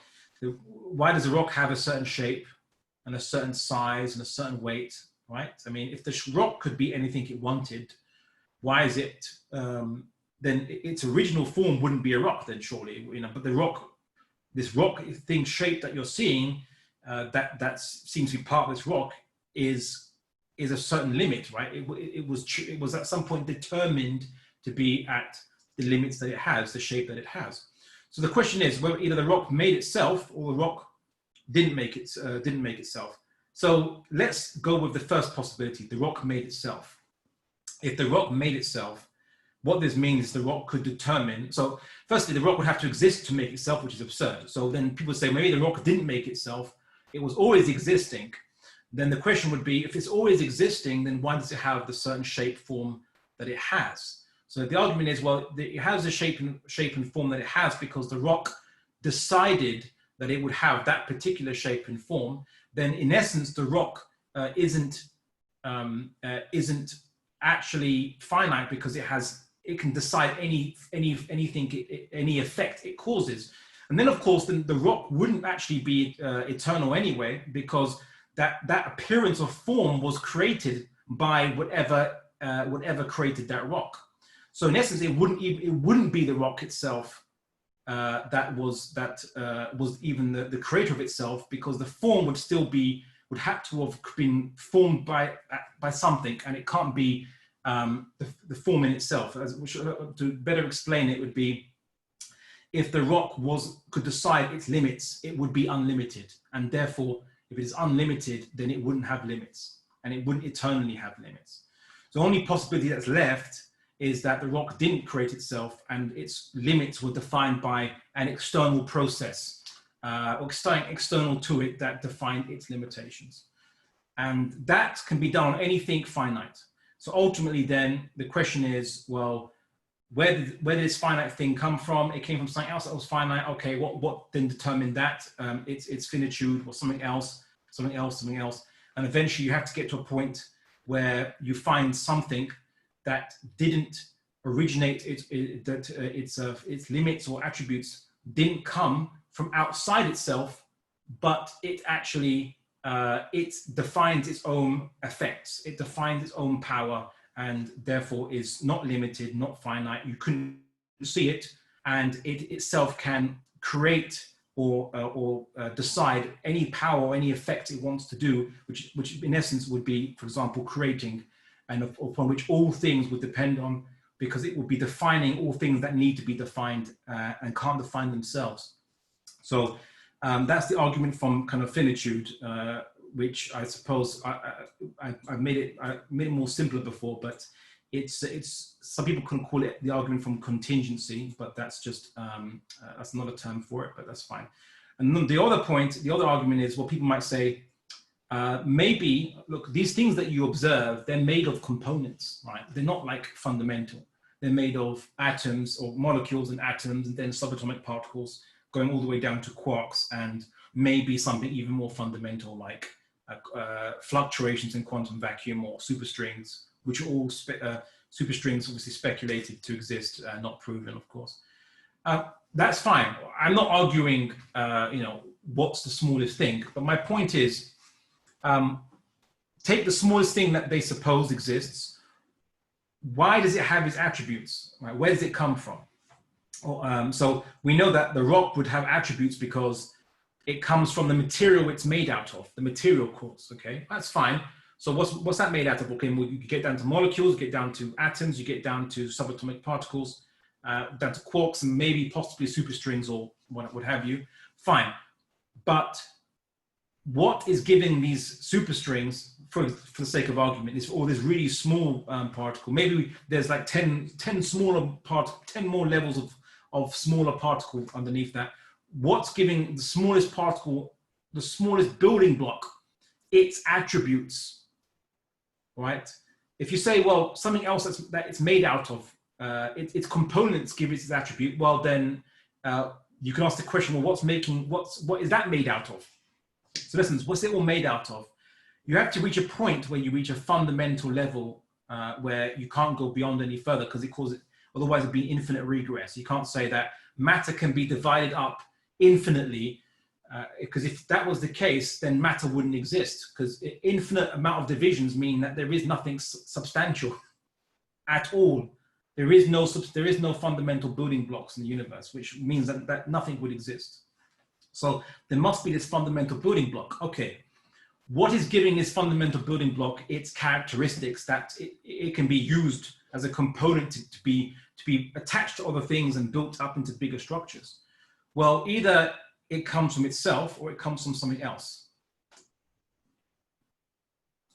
why does a rock have a certain shape and a certain size and a certain weight, right? I mean, if the rock could be anything it wanted, why is it, then its original form wouldn't be a rock then, surely, but the rock this rock thing shape that you're seeing, that seems to be part of this rock, is a certain limit, right? It was at some point determined to be at the limits that it has, the shape that it has. So the question is whether either the rock made itself or the rock didn't make itself. So let's go with the first possibility, the rock made itself. If the rock made itself, what this means is the rock could determine, so firstly, the rock would have to exist to make itself, which is absurd. So then people say, maybe the rock didn't make itself, it was always existing. Then the question would be, if it's always existing, then why does it have the certain shape, form that it has? So the argument is, well, it has the shape and form that it has because the rock decided that it would have that particular shape and form. Then in essence, the rock isn't actually finite because it can decide anything, any effect it causes. And then of course, the rock wouldn't actually be eternal anyway, because that appearance of form was created by whatever created that rock. So in essence, it wouldn't be the rock itself that was even the creator of itself, because the form would have to have been formed by something, and it can't be the form in itself. To better explain it would be, if the rock could decide its limits, it would be unlimited, and therefore, if it is unlimited, then it wouldn't have limits, and it wouldn't eternally have limits. So the only possibility that's left is that the rock didn't create itself, and its limits were defined by an external process, or external to it, that defined its limitations. And that can be done on anything finite. So ultimately then, the question is, well, where did this finite thing come from? It came from something else that was finite. Okay, what then determined that? Its finitude, or something else. And eventually you have to get to a point where you find something that didn't originate, its limits or attributes didn't come from outside itself, but it actually, it defines its own effects, it defines its own power, and therefore is not limited, not finite. You couldn't see it, and it itself can create or decide any power or any effect it wants to do, which in essence would be, for example, creating, and upon which all things would depend on, because it would be defining all things that need to be defined and can't define themselves. So that's the argument from kind of finitude, which I suppose I've made it more simpler before, but it's some people can call it the argument from contingency, but that's just that's another term for it, but that's fine. And then the other argument is, well, people might say, maybe, look, these things that you observe, they're made of components, right? They're not like fundamental. They're made of atoms or molecules and atoms, and then subatomic particles going all the way down to quarks, and maybe something even more fundamental like fluctuations in quantum vacuum or superstrings, which are all superstrings obviously speculated to exist, not proven, of course. That's fine. I'm not arguing, what's the smallest thing, but my point is, take the smallest thing that they suppose exists. Why does it have its attributes? Right? Where does it come from? So we know that the rock would have attributes because it comes from the material it's made out of, the material cores, okay? That's fine. So what's that made out of? Okay, well, you get down to molecules, you get down to atoms, you get down to subatomic particles, down to quarks, and maybe possibly superstrings or what have you. Fine. But what is giving these superstrings, for the sake of argument, is all this really small particle? Maybe there's like 10 more levels of smaller particle underneath that. What's giving the smallest particle, the smallest building block, its attributes, right? If you say, well, something else that it's made out of, its components give it its attribute, well then you can ask the question, well, what is that made out of? So listen, what's it all made out of? You have to reach a point where you reach a fundamental level where you can't go beyond any further, because otherwise it'd be infinite regress. You can't say that matter can be divided up infinitely, because if that was the case, then matter wouldn't exist, because infinite amount of divisions mean that there is nothing substantial at all. There is no fundamental building blocks in the universe, which means that nothing would exist. So there must be this fundamental building block. Okay, what is giving this fundamental building block its characteristics that it can be used as a component to be attached to other things and built up into bigger structures? Well, either it comes from itself or it comes from something else.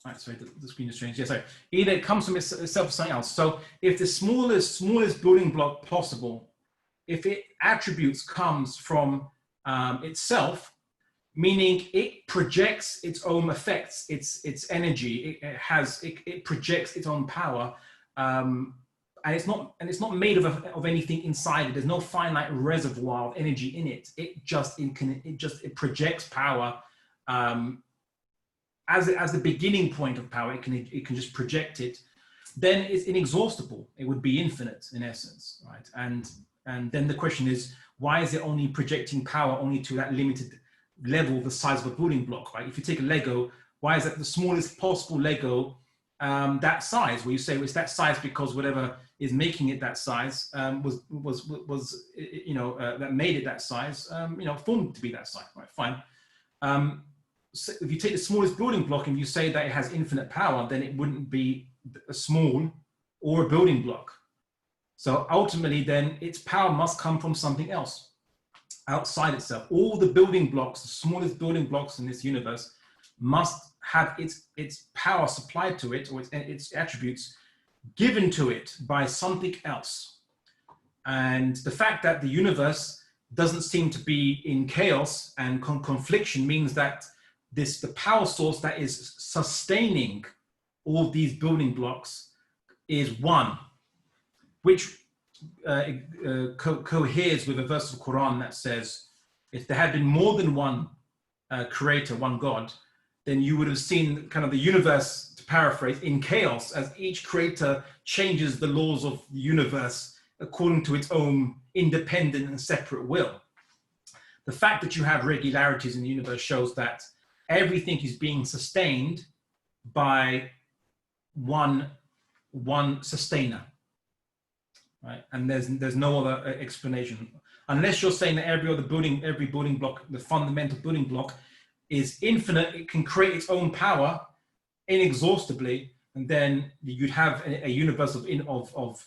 All right, sorry, the screen has changed. Yeah, sorry. Either it comes from itself or something else. So if the smallest building block possible, if it attributes comes from itself, meaning it projects its own effects, its energy, it projects its own power, and it's not made of anything inside it. There's no finite reservoir of energy in it. It projects power as the beginning point of power. It can just project it. Then it's inexhaustible. It would be infinite in essence, right? And then the question is, why is it only projecting power only to that limited level, the size of a building block, right? If you take a Lego, why is that the smallest possible Lego that size? Well, you say, well, it's that size because whatever is making it that size was that made it that size, formed to be that size, right? Fine. So if you take the smallest building block and you say that it has infinite power, then it wouldn't be a small or a building block. So ultimately, then its power must come from something else outside itself. All the building blocks, the smallest building blocks in this universe, must have its power supplied to it, or its attributes given to it by something else. And the fact that the universe doesn't seem to be in chaos and confliction means that the power source that is sustaining all these building blocks is one, which coheres with a verse of the Quran that says, if there had been more than one creator, one God, then you would have seen kind of the universe, to paraphrase, in chaos, as each creator changes the laws of the universe according to its own independent and separate will. The fact that you have regularities in the universe shows that everything is being sustained by one sustainer. Right, and there's no other explanation, unless you're saying that every building block, the fundamental building block, is infinite. It can create its own power inexhaustibly, and then you'd have a universe of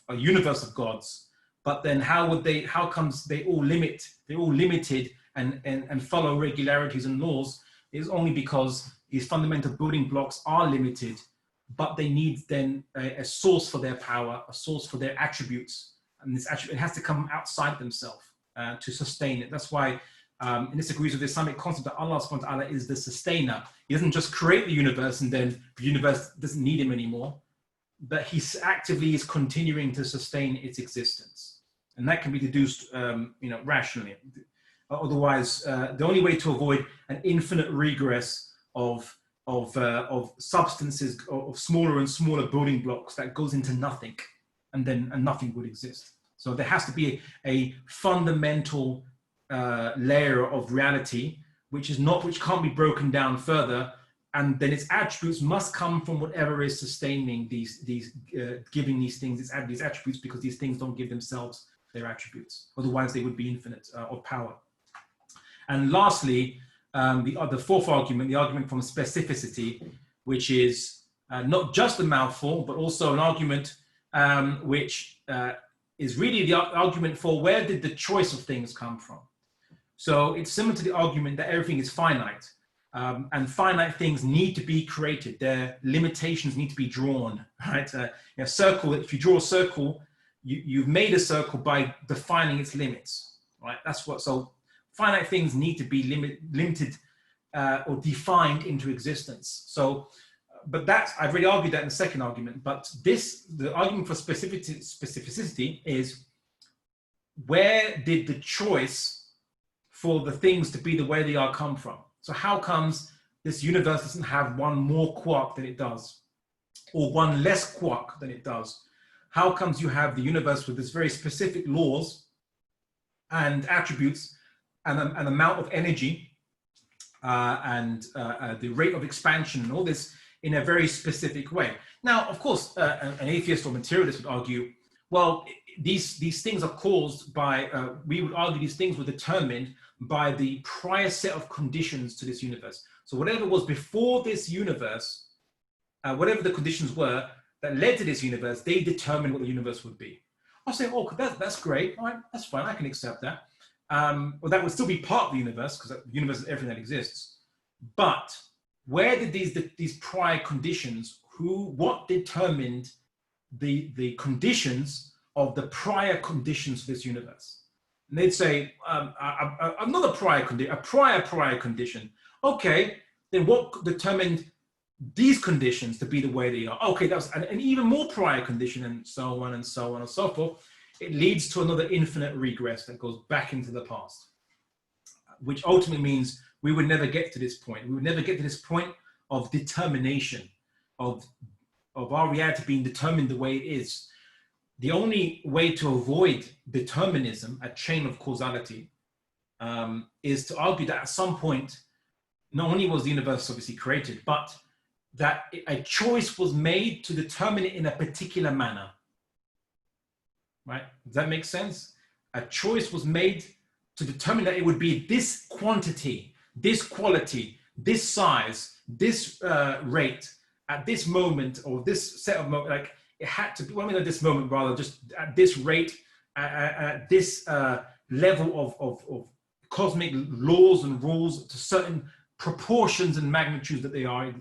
a universe of gods. But then how comes they all limited and follow regularities and laws? Is only because these fundamental building blocks are limited, but they need then a source for their power, a source for their attributes. And this attribute, it has to come outside themselves to sustain it. That's why, and this agrees with the Islamic concept that Allah subhanahu wa ta'ala is the sustainer. He doesn't just create the universe and then the universe doesn't need him anymore, but he actively is continuing to sustain its existence. And that can be deduced rationally. Otherwise, the only way to avoid an infinite regress of substances, of smaller and smaller building blocks that goes into nothing, and nothing would exist. So there has to be a fundamental layer of reality, which can't be broken down further, and then its attributes must come from whatever is sustaining giving these things these attributes, because these things don't give themselves their attributes. Otherwise, they would be infinite of power. And lastly, the fourth argument, the argument from specificity, which is not just a mouthful, but also an argument which is really the argument for where did the choice of things come from. So it's similar to the argument that everything is finite, and finite things need to be created. Their limitations need to be drawn, right? A circle, if you draw a circle, you've made a circle by defining its limits, right? So finite things need to be limited or defined into existence. So, but I've already argued that in the second argument, but the argument for specificity is, where did the choice for the things to be the way they are come from? So how comes this universe doesn't have one more quark than it does, or one less quark than it does? How comes you have the universe with this very specific laws and attributes, and an amount of energy and the rate of expansion and all this in a very specific way? Now, of course, an atheist or materialist would argue, well, these things are caused by, we would argue these things were determined by the prior set of conditions to this universe. So whatever was before this universe, whatever the conditions were that led to this universe, they determined what the universe would be. I'll say, oh, that's great. All right, that's fine. I can accept that. Well, that would still be part of the universe, because the universe is everything that exists. But where did these prior conditions, what determined the conditions of the prior conditions of this universe? And they'd say, another prior condition, a prior condition. Okay, then what determined these conditions to be the way they are? Okay, that was an even more prior condition, and so on and so on and so forth. It leads to another infinite regress that goes back into the past, which ultimately means we would never get to this point. We would never get to this point of determination, of our reality being determined the way it is. The only way to avoid determinism, a chain of causality, is to argue that at some point, not only was the universe obviously created, but that a choice was made to determine it in a particular manner. Right? Does that make sense? A choice was made to determine that it would be this quantity, this quality, this size, this rate at this moment, or this set of moments. Like it had to be, well, I mean, at this moment, rather, just at this rate, at this level of cosmic laws and rules, to certain proportions and magnitudes that they are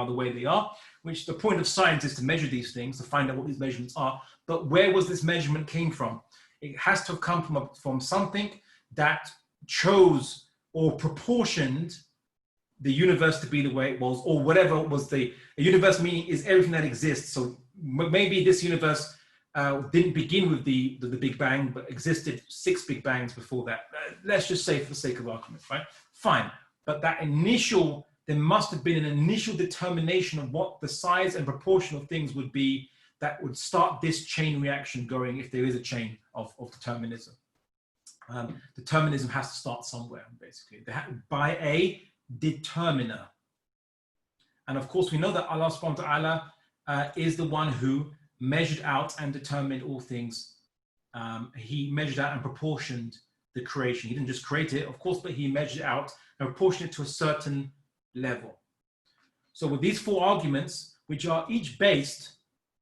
the way they are, which the point of science is to measure these things, to find out what these measurements are. But where was this measurement came from? It has to have come from something that chose or proportioned the universe to be the way it was, or whatever was a universe, meaning is everything that exists. So maybe this universe didn't begin with the Big Bang, but existed 6 Big Bangs before that. Let's just say for the sake of argument, right? Fine. But that there must have been an initial determination of what the size and proportion of things would be that would start this chain reaction going, if there is a chain of determinism. Determinism has to start somewhere, basically, by a determiner. And of course, we know that Allah subhanahu wa ta'ala is the one who measured out and determined all things. He measured out and proportioned the creation. He didn't just create it, of course, but he measured it out and proportioned it to a certain level. So with these 4 arguments, which are each based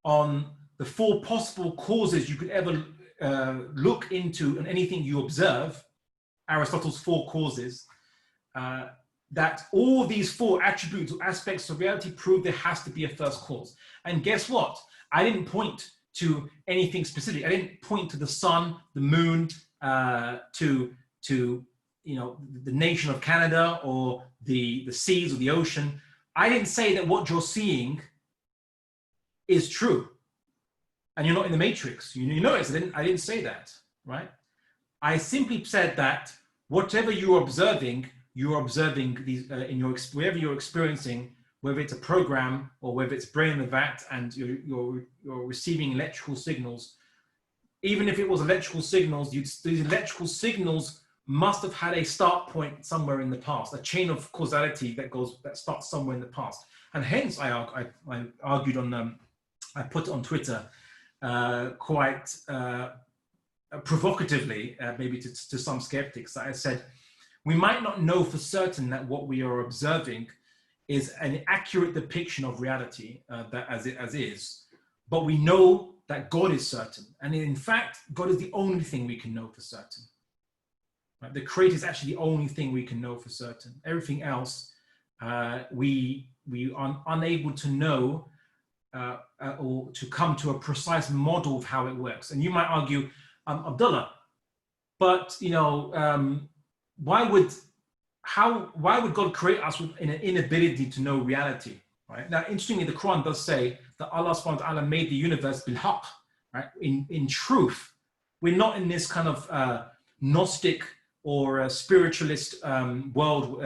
on the 4 possible causes you could ever look into in anything you observe, Aristotle's 4 causes, that all these 4 attributes or aspects of reality prove there has to be a first cause. And guess what? I didn't point to anything specific. I didn't point to the sun, the moon, to the nation of Canada, or the seas or the ocean. I didn't say that what you're seeing is true and you're not in the matrix. You notice I didn't say that, right? I simply said that whatever you're observing these wherever you're experiencing, whether it's a program or whether it's brain in the vat and you're receiving electrical signals. Even if it was electrical signals, these electrical signals must have had a start point somewhere in the past, a chain of causality that starts somewhere in the past. And hence I argued I put it on Twitter quite provocatively, maybe to some skeptics, that I said, we might not know for certain that what we are observing is an accurate depiction of reality as is, but we know that God is certain. And in fact, God is the only thing we can know for certain. Right? The Creator is actually the only thing we can know for certain. Everything else, we are unable to know or to come to a precise model of how it works. And you might argue, Abdullah, but why would God create us with an inability to know reality? Right? Now, interestingly, the Quran does say that Allah subhanahu wa ta'ala made the universe bil-haq, right? In truth. We're not in this kind of Gnostic or spiritualist world,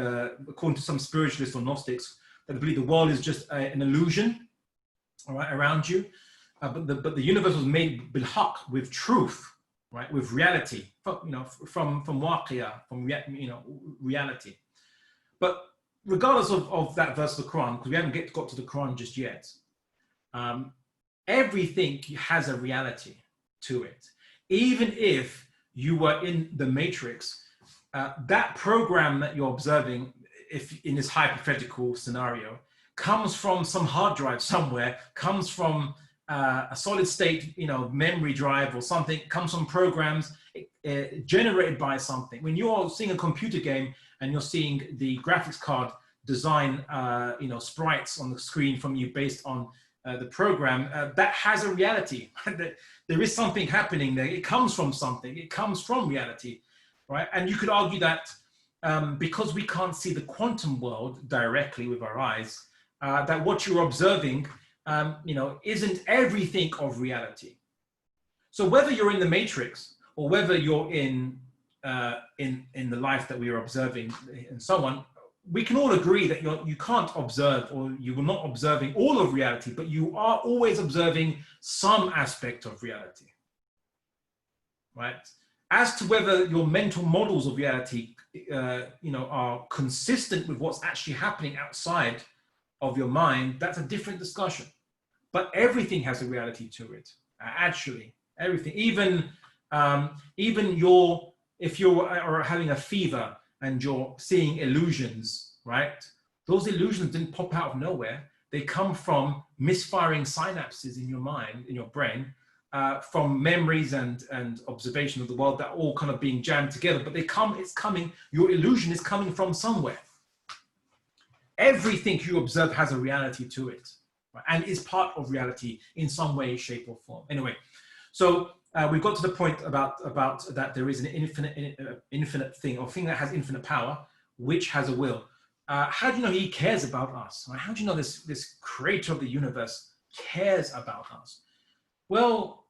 according to some spiritualists or Gnostics, that believe the world is just an illusion, all right, around you. But the universe was made bil-haq, with truth, right, with reality, from waqiyah, from reality. But regardless of that verse of the Quran, because we haven't got to the Quran just yet, everything has a reality to it. even if you were in the matrix, that program that you're observing, if in this hypothetical scenario, comes from some hard drive somewhere, comes from a solid state, memory drive or something, comes from programs generated by something. When you're seeing a computer game and you're seeing the graphics card design, sprites on the screen from you based on the program, that has a reality. There is something happening there. It comes from something. It comes from reality, right? And you could argue that because we can't see the quantum world directly with our eyes, that what you're observing, isn't everything of reality. So whether you're in the matrix or whether you're in the life that we are observing and so on, we can all agree that you can't observe, or you are not observing all of reality, but you are always observing some aspect of reality, right? As to whether your mental models of reality, are consistent with what's actually happening outside of your mind, that's a different discussion. But everything has a reality to it, actually, everything. Even if you are having a fever and you're seeing illusions, right? Those illusions didn't pop out of nowhere. They come from misfiring synapses in your mind, in your brain, from memories and observation of the world that are all kind of being jammed together. But your illusion is coming from somewhere. Everything you observe has a reality to it, right? And is part of reality in some way, shape, or form. Anyway, so we've got to the point about that there is an infinite thing, or thing that has infinite power, which has a will. How do you know he cares about us? Right? How do you know this creator of the universe cares about us? Well,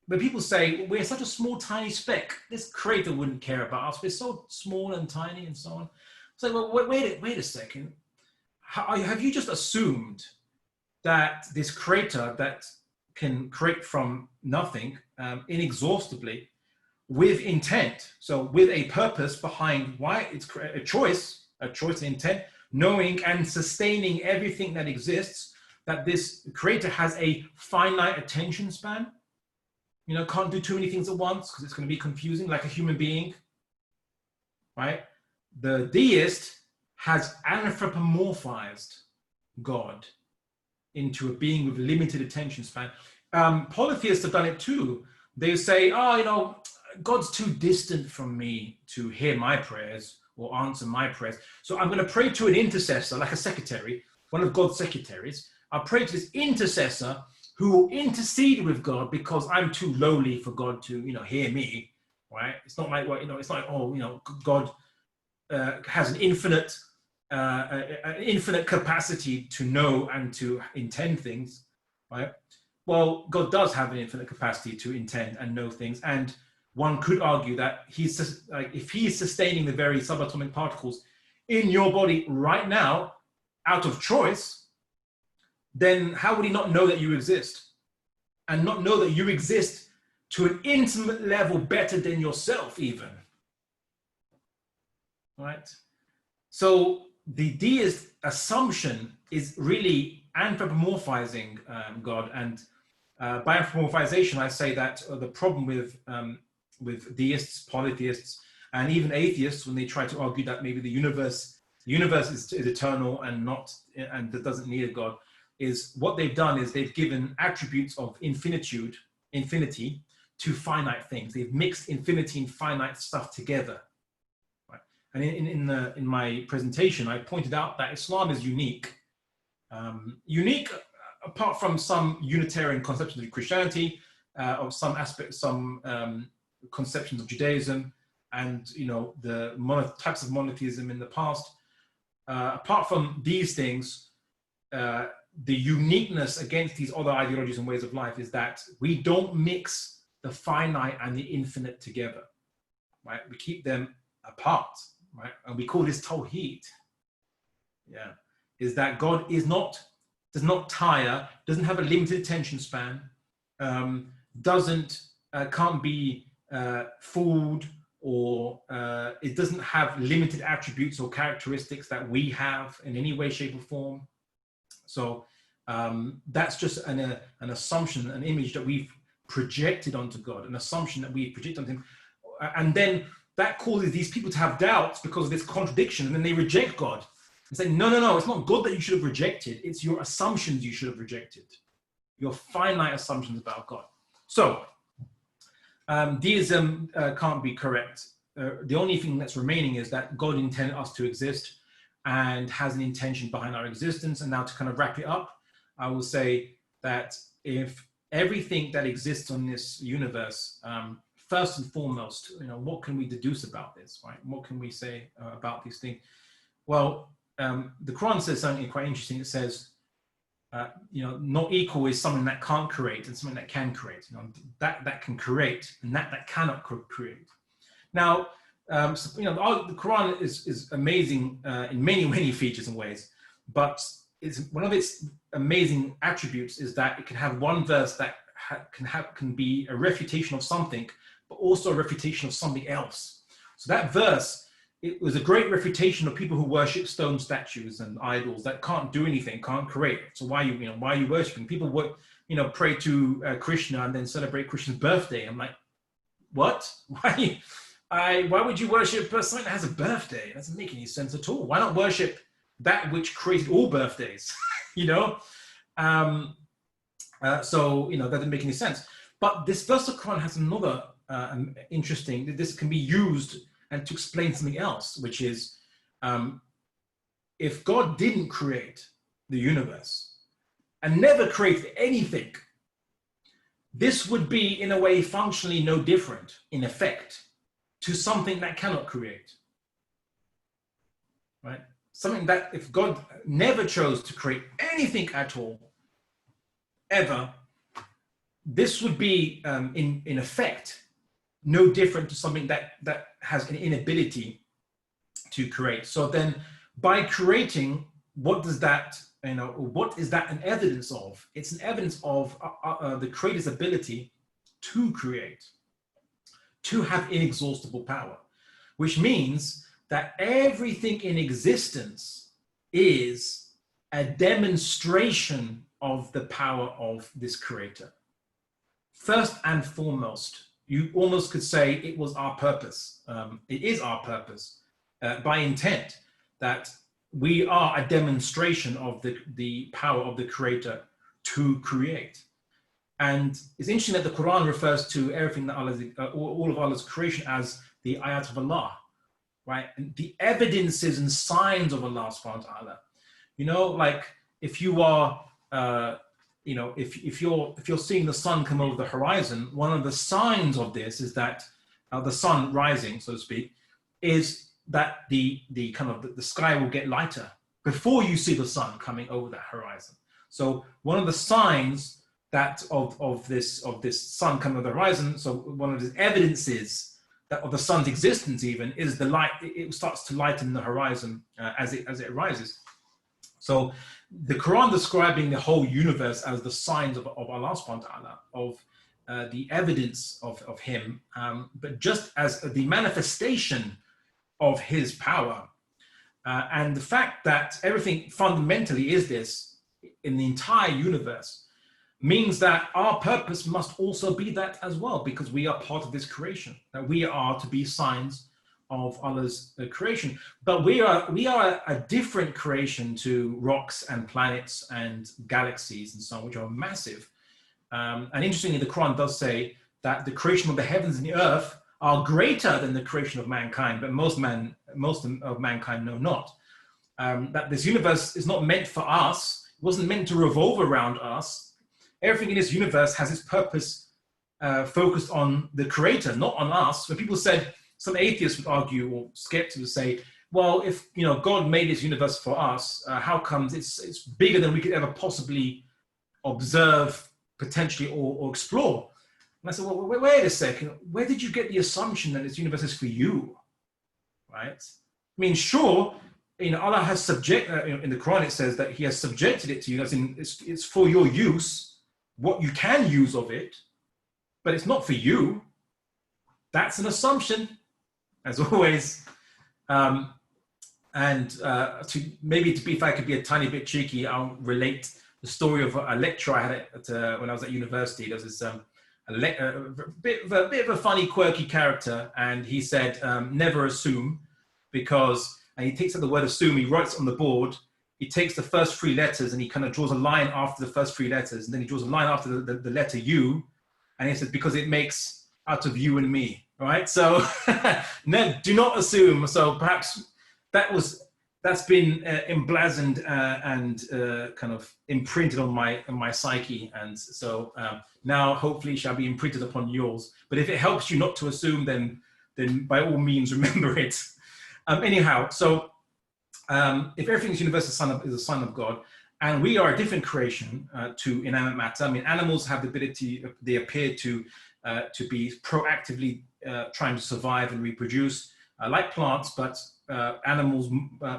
when people say we're such a small, tiny speck, this creator wouldn't care about us. We're so small and tiny and so on. It's like, well, wait a second. Have you just assumed that this creator that can create from nothing inexhaustibly with intent, so with a purpose behind why it's a choice and intent, knowing and sustaining everything that exists, that this creator has a finite attention span, can't do too many things at once because it's going to be confusing, like a human being, right? The deist has anthropomorphized God into a being with limited attention span. Polytheists have done it too. They say, God's too distant from me to hear my prayers or answer my prayers. So I'm going to pray to an intercessor, like a secretary, one of God's secretaries. I'll pray to this intercessor who will intercede with God because I'm too lowly for God to, hear me, right? It's not like, it's not like, God has an infinite capacity to know and to intend things, right? Well, God does have an infinite capacity to intend and know things, and one could argue that if he is sustaining the very subatomic particles in your body right now, out of choice, then how would he not know that you exist, and not know that you exist to an intimate level better than yourself even, right? So the deist assumption is really anthropomorphizing God, and by anthropomorphization, I say that the problem with deists, polytheists, and even atheists, when they try to argue that maybe the universe is eternal and that doesn't need a God, is what they've done is they've given attributes of infinity to finite things. They've mixed infinity and finite stuff together. And in my presentation, I pointed out that Islam is unique. Unique apart from some Unitarian conceptions of Christianity, of some aspects, some conceptions of Judaism, and the types of monotheism in the past. Apart from these things, the uniqueness against these other ideologies and ways of life is that we don't mix the finite and the infinite together, right? We keep them apart. Right? And we call this Tawheed. Yeah. Is that God does not tire, doesn't have a limited attention span, can't be fooled, or it doesn't have limited attributes or characteristics that we have in any way, shape, or form. So that's just an assumption, an image that we've projected onto God, an assumption that we project onto him. And then that causes these people to have doubts because of this contradiction, and then they reject God and say, no, no, no, it's not God that you should have rejected. It's your assumptions you should have rejected, your finite assumptions about God. So deism can't be correct. The only thing that's remaining is that God intended us to exist and has an intention behind our existence. And now to kind of wrap it up, I will say that if everything that exists on this universe, first and foremost, what can we deduce about this, right? What can we say about these things? Well, the Quran says something quite interesting. It says, not equal is something that can't create and something that can create. That can create and that cannot create. Now, the Quran is amazing in many, many features and ways, but one of its amazing attributes is that it can have one verse that can be a refutation of something, but also a refutation of something else. So that verse, it was a great refutation of people who worship stone statues and idols that can't do anything, can't create. So why are you worshiping? People would, pray to Krishna and then celebrate Krishna's birthday. I'm like, what? Why would you worship something that has a birthday? It doesn't make any sense at all. Why not worship that which created all birthdays? So that didn't make any sense. But this verse of Quran has another interesting, this can be used and to explain something else, which is if God didn't create the universe and never created anything, this would be in a way functionally no different in effect to something that cannot create, right? Something that if God never chose to create anything at all, ever, this would be in effect no different to something that has an inability to create. So then by creating, what is that an evidence of? It's an evidence of the creator's ability to create, to have inexhaustible power, which means that everything in existence is a demonstration of the power of this creator. First and foremost, you almost could say it was our purpose. It is our purpose by intent that we are a demonstration of the power of the creator to create. And it's interesting that the Quran refers to everything that all of Allah's creation as the ayat of Allah, right? And the evidences and signs of Allah subhanahu wa ta'ala. Like if you are, if you're seeing the sun come over the horizon, one of the signs of this is that the sun rising, so to speak, is that the sky will get lighter before you see the sun coming over that horizon. So one of the signs that of this sun coming over the horizon, so one of the evidences that of the sun's existence even is the light. It starts to lighten the horizon as it rises. So the Quran describing the whole universe as the signs of Allah subhanahu wa ta'ala, of the evidence of him, but just as the manifestation of his power. And the fact that everything fundamentally is this in the entire universe means that our purpose must also be that as well, because we are part of this creation, that we are to be signs of Allah's creation. But we are a different creation to rocks and planets and galaxies and so on, which are massive. And interestingly, the Quran does say that the creation of the heavens and the earth are greater than the creation of mankind, but most of mankind know not. That this universe is not meant for us. It wasn't meant to revolve around us. Everything in this universe has its purpose focused on the creator, not on us. When people said, some atheists would argue, or skeptics would say, well, if God made this universe for us, how comes it's bigger than we could ever possibly observe, potentially, or explore? And I said, well, wait a second. Where did you get the assumption that this universe is for you, right? I mean, sure, Allah has in the Quran it says that He has subjected it to you. As in, it's for your use, what you can use of it, but it's not for you. That's an assumption, as always. If I could be a tiny bit cheeky, I'll relate the story of a lecture I had when I was at university. There was this bit of a funny, quirky character, and he said, never assume, because, and he takes out the word assume, he writes on the board, he takes the first three letters and he kind of draws a line after the first three letters, and then he draws a line after the letter U, and he says, because it makes out of you and me, right? So do not assume. So perhaps that's been emblazoned and kind of imprinted on my psyche, and so now hopefully shall be imprinted upon yours. But if it helps you not to assume, then by all means remember it. Anyhow, so if everything is universal is a son of God, and we are a different creation to inanimate matter. I mean, animals have the ability; they appear to be proactively trying to survive and reproduce, like plants, but animals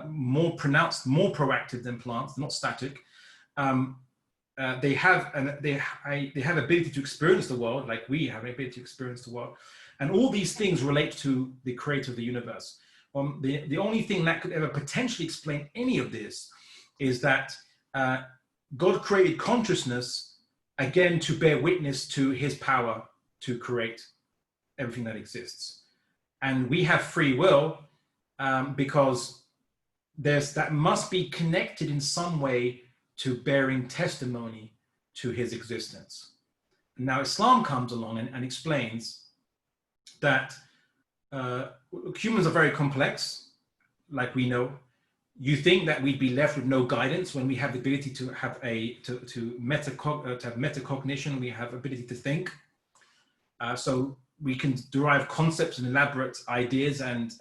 more pronounced, more proactive than plants, not static. They have ability to experience the world, like we have an ability to experience the world, and all these things relate to the creator of the universe. The only thing that could ever potentially explain any of this is that God created consciousness, again, to bear witness to his power to create everything that exists. And we have free will because that must be connected in some way to bearing testimony to his existence. Now Islam comes along and explains that humans are very complex, like we know. You think that we'd be left with no guidance when we have the ability to have metacognition, we have ability to think. So we can derive concepts and elaborate ideas and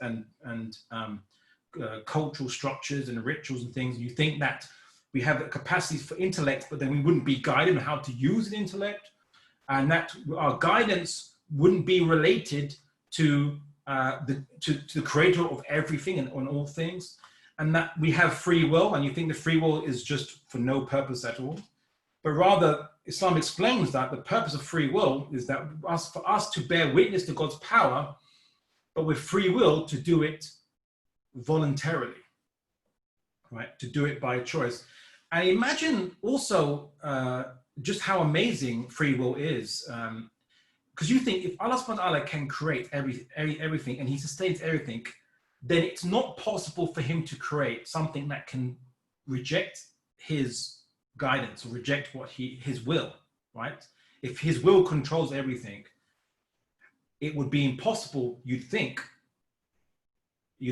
cultural structures and rituals and things. You think that we have the capacities for intellect, but then we wouldn't be guided on how to use an intellect, and that our guidance wouldn't be related to the creator of everything and on all things, and that we have free will, and you think the free will is just for no purpose at all. But rather, Islam explains that the purpose of free will is that for us to bear witness to God's power, but with free will to do it voluntarily, right? To do it by choice. And imagine also just how amazing free will is. Because you think if Allah subhanahu wa ta'ala can create everything and he sustains everything, then it's not possible for him to create something that can reject his guidance or reject his will, right? If his will controls everything, it would be impossible, you'd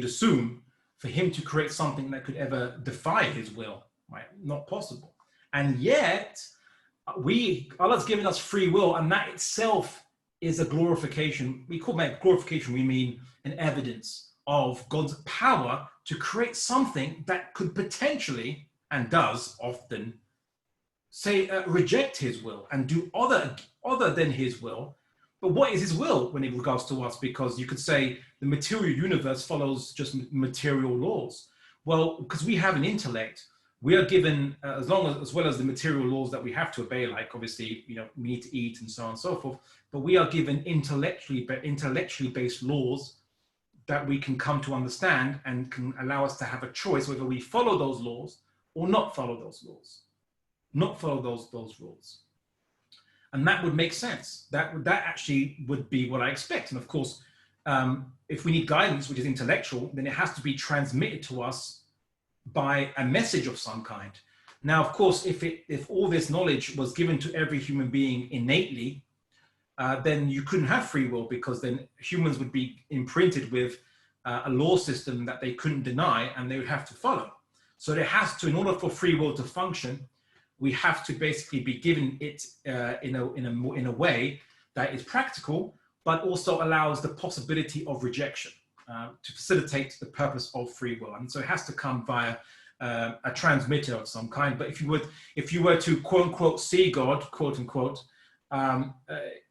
assume, for him to create something that could ever defy his will, right? Not possible. And yet, Allah's given us free will, and that itself is a glorification. We call that glorification, we mean an evidence of God's power to create something that could potentially, and does often, say, reject his will and do other than his will. But what is his will when it regards to us? Because you could say the material universe follows just material laws. Well, because we have an intellect, we are given, as well as the material laws that we have to obey, like obviously, we need to eat and so on and so forth, but we are given intellectually based laws that we can come to understand and can allow us to have a choice whether we follow those laws or not follow those laws, not follow those rules. And that would make sense. That actually would be what I expect. And of course, if we need guidance, which is intellectual, then it has to be transmitted to us by a message of some kind. Now, of course, if all this knowledge was given to every human being innately, then you couldn't have free will, because then humans would be imprinted with a law system that they couldn't deny and they would have to follow. So there has to, in order for free will to function, we have to basically be given it in a way that is practical, but also allows the possibility of rejection to facilitate the purpose of free will. And so it has to come via a transmitter of some kind. But if you were to quote unquote see God, quote unquote,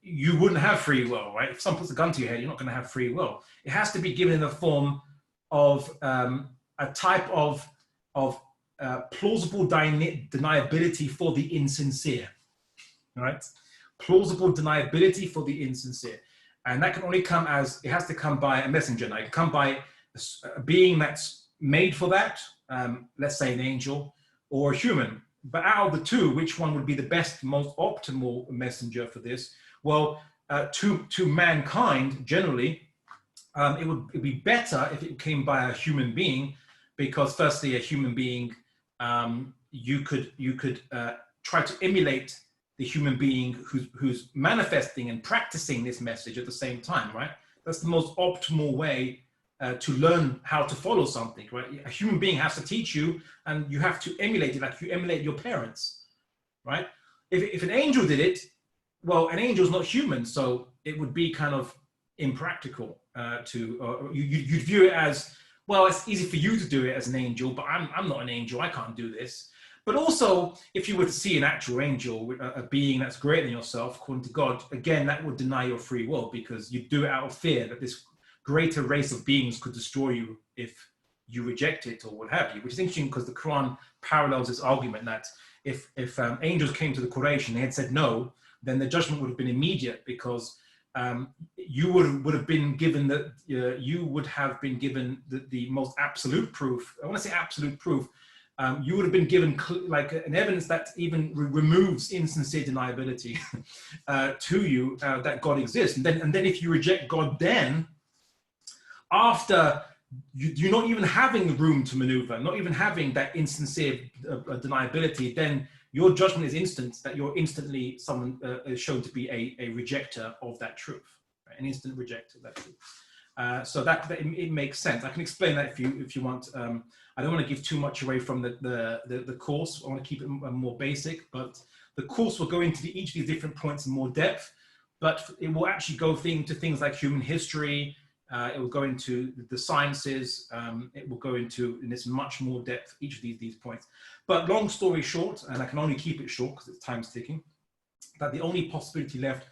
you wouldn't have free will, right? If someone puts a gun to your head, you're not going to have free will. It has to be given in the form of a type of plausible deniability for the insincere, right? Plausible deniability for the insincere. And that can only come it has to come by a messenger. Now, it can come by a being that's made for that, let's say an angel, or a human but out of the two, which one would be the best, most optimal messenger for this? Well, to mankind generally, it would be better if it came by a human being, because firstly, a human being, you could try to emulate the human being who's manifesting and practicing this message at the same time, right? That's the most optimal way to learn how to follow something, right? A human being has to teach you, and you have to emulate it like you emulate your parents, right? If an angel did it, well, an angel's not human, so it would be kind of impractical you'd view it as, well, it's easy for you to do it as an angel, but I'm not an angel, I can't do this. But also, if you were to see an actual angel, a being that's greater than yourself, according to God, again, that would deny your free will, because you do it out of fear that this greater race of beings could destroy you if you reject it or what have you, which is interesting because the Quran parallels this argument that if angels came to the Quraysh and they had said no, then the judgment would have been immediate, because you would have been given the most absolute proof. I want to say absolute proof. You would have been given like an evidence that even removes insincere deniability to you that God exists. And then if you reject God, then after you're not even having room to maneuver, not even having that insincere deniability, then your judgment is instant, that you're instantly someone is shown to be a rejecter of that truth, right? An instant rejecter of that truth. So that it makes sense. I can explain that if you want. I don't want to give too much away from the course. I want to keep it more basic, but the course will go into each of these different points in more depth, but it will actually go into things like human history. It will go into the sciences. It will go into in this much more depth, each of these points. But long story short, and I can only keep it short because time's ticking, that the only possibility left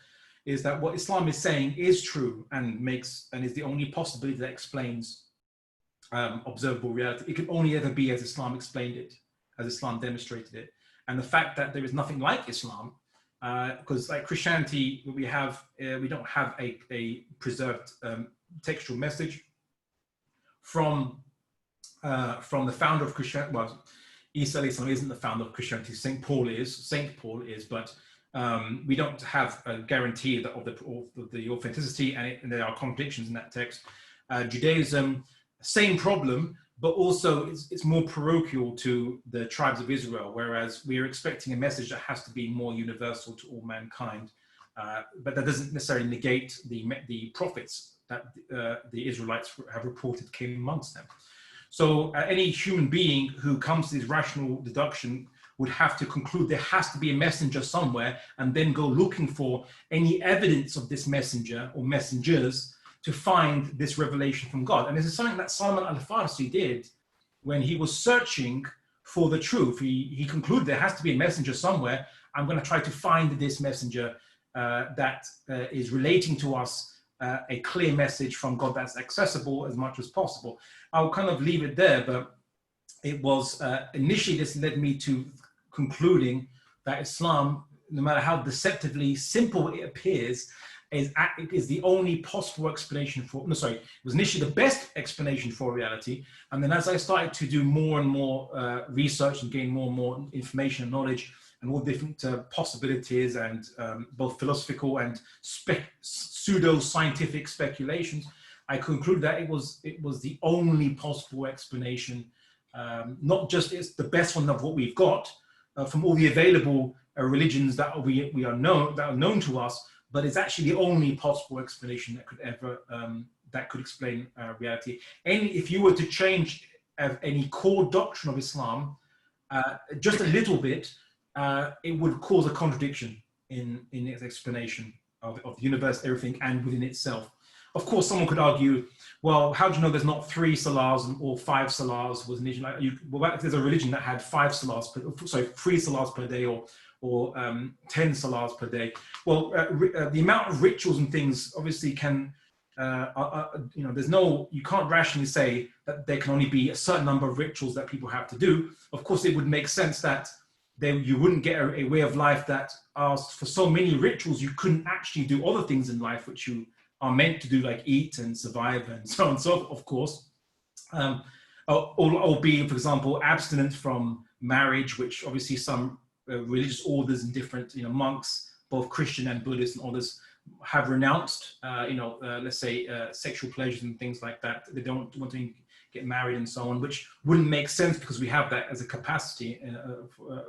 is that what Islam is saying is true and is the only possibility that explains observable reality. It can only ever be as Islam explained it, as Islam demonstrated it. And the fact that there is nothing like Islam, because like Christianity, we don't have a preserved textual message from the founder of Christianity. Well, Isa alayhi isn't the founder of Christianity. Saint Paul is, but we don't have a guarantee of the authenticity, and there are contradictions in that text. Judaism, same problem, but also it's more parochial to the tribes of Israel, whereas we are expecting a message that has to be more universal to all mankind. But that doesn't necessarily negate the prophets that the Israelites have reported came amongst them. So any human being who comes to this rational deduction would have to conclude there has to be a messenger somewhere, and then go looking for any evidence of this messenger or messengers to find this revelation from God. And this is something that Salman al-Farsi did when he was searching for the truth. He concluded there has to be a messenger somewhere. I'm going to try to find this messenger that is relating to us a clear message from God that's accessible as much as possible. I'll kind of leave it there, but it was initially this led me to concluding that Islam, no matter how deceptively simple it appears, is the only possible explanation for, it was initially the best explanation for reality. And then as I started to do more and more research and gain more and more information and knowledge and all different possibilities and both philosophical and pseudo-scientific speculations, I concluded that it was the only possible explanation. Not just it's the best one of what we've got from all the available religions that are known to us, but it's actually the only possible explanation that could ever that could explain reality. And if you were to change any core doctrine of Islam just a little bit, it would cause a contradiction in its explanation of the universe, everything, and within itself. Of course, someone could argue, well, how do you know there's not 3 salahs or 5 salahs? Was an issue like there's a religion that had 3 salahs per day or 10 salahs per day. Well, the amount of rituals and things obviously can, you can't rationally say that there can only be a certain number of rituals that people have to do. Of course, it would make sense that you wouldn't get a way of life that asked for so many rituals, you couldn't actually do other things in life which you are meant to do, like eat and survive and so on and so forth, of course. Or being, for example, abstinent from marriage, which obviously some religious orders and different, monks, both Christian and Buddhist and others, have renounced, let's say sexual pleasures and things like that. They don't want to get married and so on, which wouldn't make sense because we have that as a capacity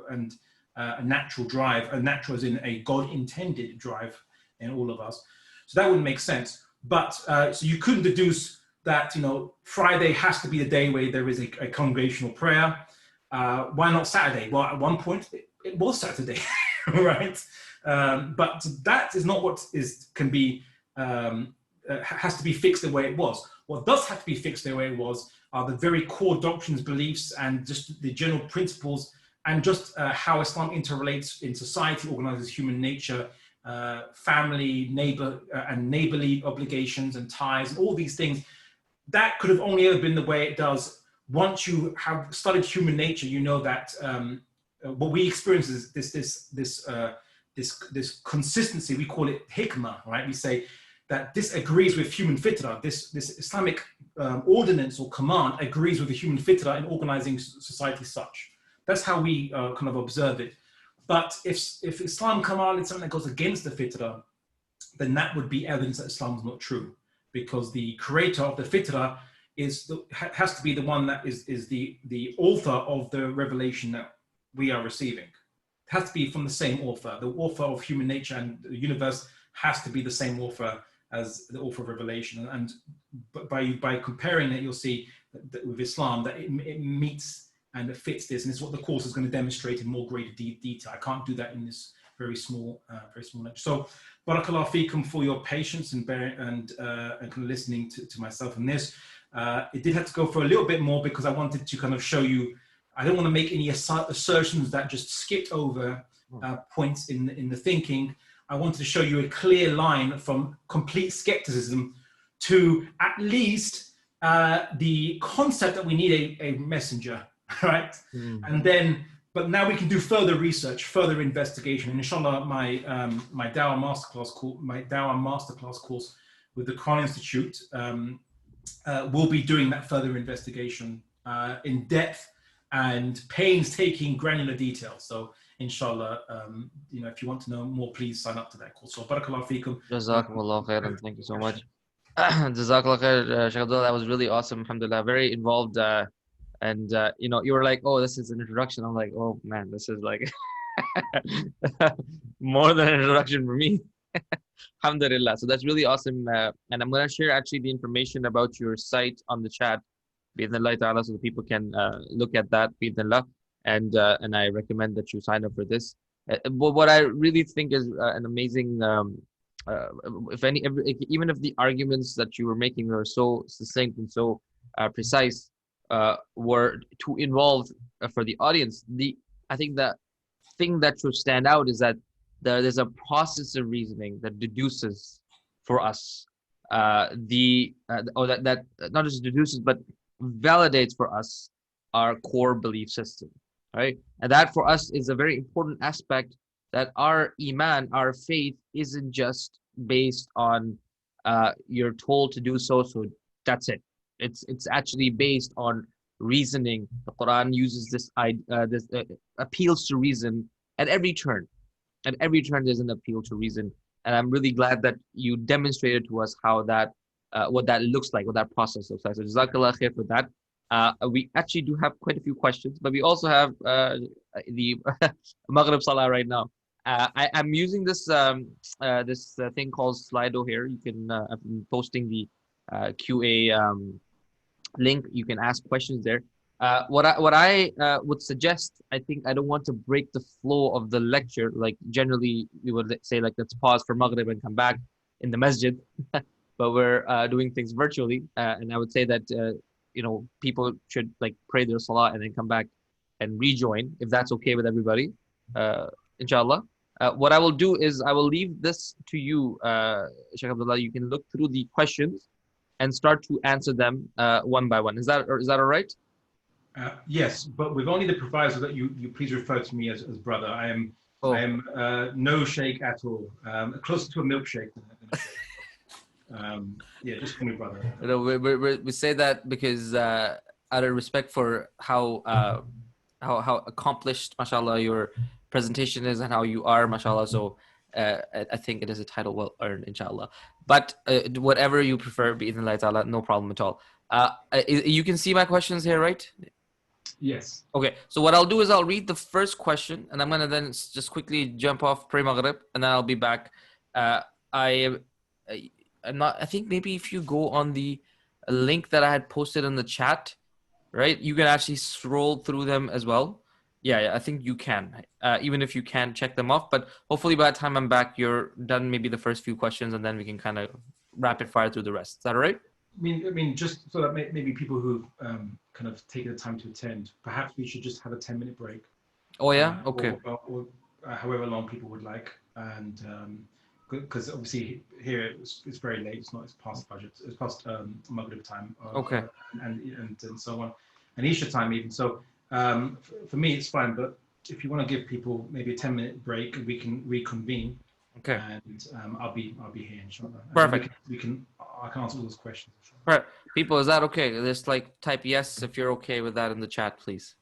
and a natural drive, a natural as in a God-intended drive in all of us. So that wouldn't make sense. But so you couldn't deduce that, Friday has to be the day where there is a congregational prayer. Why not Saturday? Well, at one point it was Saturday, right? But that is not what has to be fixed the way it was. What does have to be fixed the way it was are the very core doctrines, beliefs, and just the general principles, and just how Islam interrelates in society, organizes human nature, family, neighbor, and neighborly obligations and ties, and all these things. That could have only ever been the way it does. Once you have studied human nature, you know that what we experience is this consistency. We call it hikmah, right? We say that this agrees with human fitrah. This Islamic ordinance or command agrees with the human fitrah in organizing society such. That's how we kind of observe it. But if Islam commanded something that goes against the fitrah, then that would be evidence that Islam is not true, because the creator of the fitrah has to be the one that is the author of the revelation that we are receiving. It has to be from the same author. The author of human nature and the universe has to be the same author as the author of Revelation. And by comparing it, you'll see that with Islam that it meets and it fits this, and it's what the course is going to demonstrate in more greater detail. I can't do that in this very small lecture. So, barakallahu feekum for your patience and kind of listening to myself in this. It did have to go for a little bit more because I wanted to kind of show you. I don't want to make any assertions that just skipped over points in the thinking. I wanted to show you a clear line from complete skepticism to at least the concept that we need a messenger, right? And then, but now we can do further research, further investigation, and inshallah, my Dawah masterclass course with the Quran Institute will be doing that further investigation in depth and painstaking granular detail. So inshallah, if you want to know more, please sign up to that course. So barakallahu feekum. Jazakumullah khairan. Thank you so much. Jazakallah khair, Shaykh Abdullah. That was really awesome. Alhamdulillah. Very involved. And you were like, oh, this is an introduction. I'm like, oh man, this is like more than an introduction for me. Alhamdulillah. So that's really awesome. And I'm going to share actually the information about your site on the chat, bi'idhnillah ta'ala, so that people can look at that, bi'idhnillah. And I recommend that you sign up for this. But what I really think is an amazing, even if the arguments that you were making were so succinct and so precise, were to involve for the audience, I think the thing that should stand out is that there's a process of reasoning that deduces for us that not just deduces but validates for us our core belief system, right? And that for us is a very important aspect, that our iman, our faith, isn't just based on you're told to do so that's it. It's actually based on reasoning. The Quran uses this appeals to reason at every turn. At every turn there's an appeal to reason. And I'm really glad that you demonstrated to us how that what that looks like, what that process looks like. So Jazakallah khair for that. We actually do have quite a few questions, but we also have the Maghrib Salah right now. I'm using this this thing called Slido here. You can I'm posting the QA link. You can ask questions there. What I would suggest, I think I don't want to break the flow of the lecture. Like generally we would say like, let's pause for Maghrib and come back in the masjid, but we're doing things virtually, and I would say that people should like pray their salah and then come back and rejoin, if that's okay with everybody, inshallah. What I will do is I will leave this to you, Shaykh Abdullah. You can look through the questions and start to answer them one by one. Is that all right? Yes, but with only the proviso that you please refer to me as brother. I am no sheikh at all. Closer to a milkshake than a sheikh. Yeah, just call me brother. We say that because out of respect for how how accomplished, mashallah, your presentation is and how you are, mashallah. So I think it is a title well earned, inshallah. But whatever you prefer, bi'idhnillah ta'ala, no problem at all. You can see my questions here, right? Yes. Okay, so what I'll do is I'll read the first question, and I'm gonna then just quickly jump off pre-maghrib, and then I'll be back. I'm not. I think maybe if you go on the link that I had posted in the chat, right, you can actually scroll through them as well. Yeah, I think you can, even if you can't check them off. But hopefully by the time I'm back, you're done maybe the first few questions, and then we can kind of rapid fire through the rest. Is that all right? I mean, just so that maybe people who kind of take the time to attend, perhaps we should just have a 10-minute break. Oh yeah, okay. Or however long people would like, and because obviously here it's very late. It's past budget. It's past Maghrib time. Okay. And so on, and Isha time even. So for me it's fine, but if you want to give people maybe a 10-minute break, we can reconvene. Okay. And I'll be here, inshallah. Perfect. I can answer all those questions. Right, people, is that okay? Just like type yes if you're okay with that in the chat, please.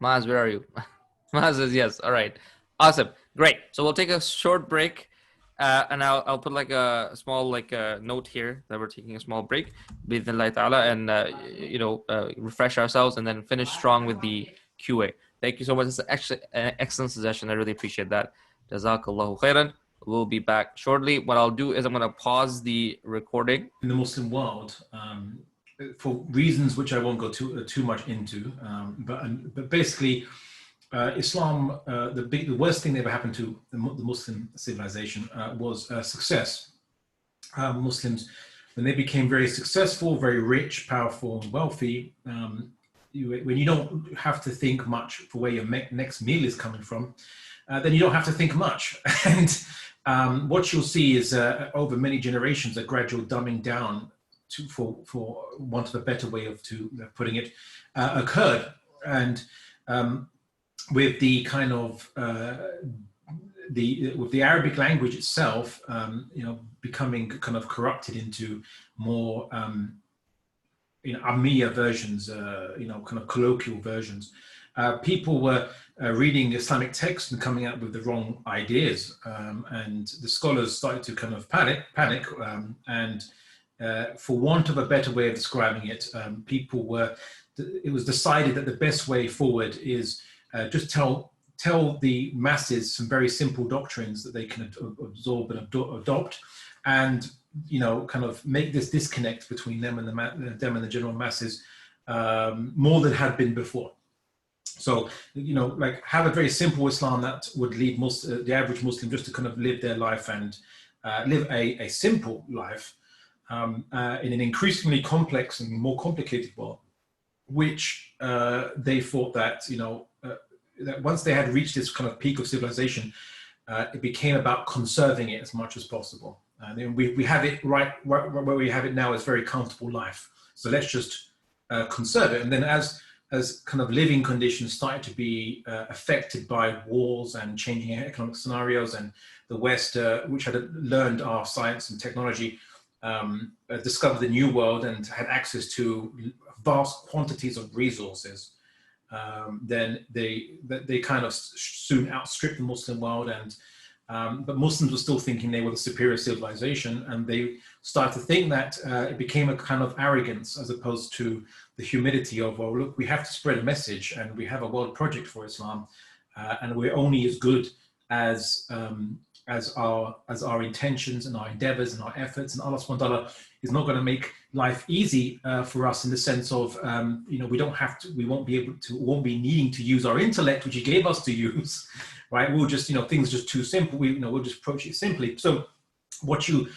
Maz, where are you? Maz says yes. All right, awesome, great. So we'll take a short break, and I'll put like a small note here that we're taking a small break, bi'idhnillah ta'ala, and refresh ourselves and then finish strong with the QA. Thank you so much. It's actually an excellent suggestion. I really appreciate that. Jazakallahu khairan. We'll be back shortly. What I'll do is I'm going to pause the recording. In the Muslim world, for reasons which I won't go too much into, but basically, Islam, the worst thing that ever happened to the Muslim civilization was success. Muslims, when they became very successful, very rich, powerful, and wealthy, when you don't have to think much for where your next meal is coming from, then you don't have to think much. And what you'll see is over many generations, a gradual dumbing down, for want of a better way of putting it, occurred. And with the kind of with the Arabic language itself, becoming kind of corrupted into more Amiya versions, kind of colloquial versions. People were reading Islamic texts and coming out with the wrong ideas, and the scholars started to kind of panic, and for want of a better way of describing it, it was decided that the best way forward is just tell the masses some very simple doctrines that they can absorb and adopt, and kind of make this disconnect between them and the general masses more than had been before. So, like have a very simple Islam that would lead the average Muslim just to kind of live their life and live a simple life in an increasingly complex and more complicated world, which they thought that, that once they had reached this kind of peak of civilization, it became about conserving it as much as possible. And we have it right where we have it now is very comfortable life. So let's just conserve it. And then as kind of living conditions started to be affected by wars and changing economic scenarios, and the West, which had learned our science and technology, discovered the new world and had access to vast quantities of resources, then they kind of soon outstripped the Muslim world, and but Muslims were still thinking they were the superior civilization, and they started to think that it became a kind of arrogance as opposed to the humility of, well, look, we have to spread a message, and we have a world project for Islam, and we're only as good as our intentions and our endeavors and our efforts, and Allah subhanahu wa ta'ala is not going to make life easy for us in the sense of, we won't be needing to use our intellect, which He gave us to use, right? We'll just, things are just too simple. We'll just approach it simply. So what you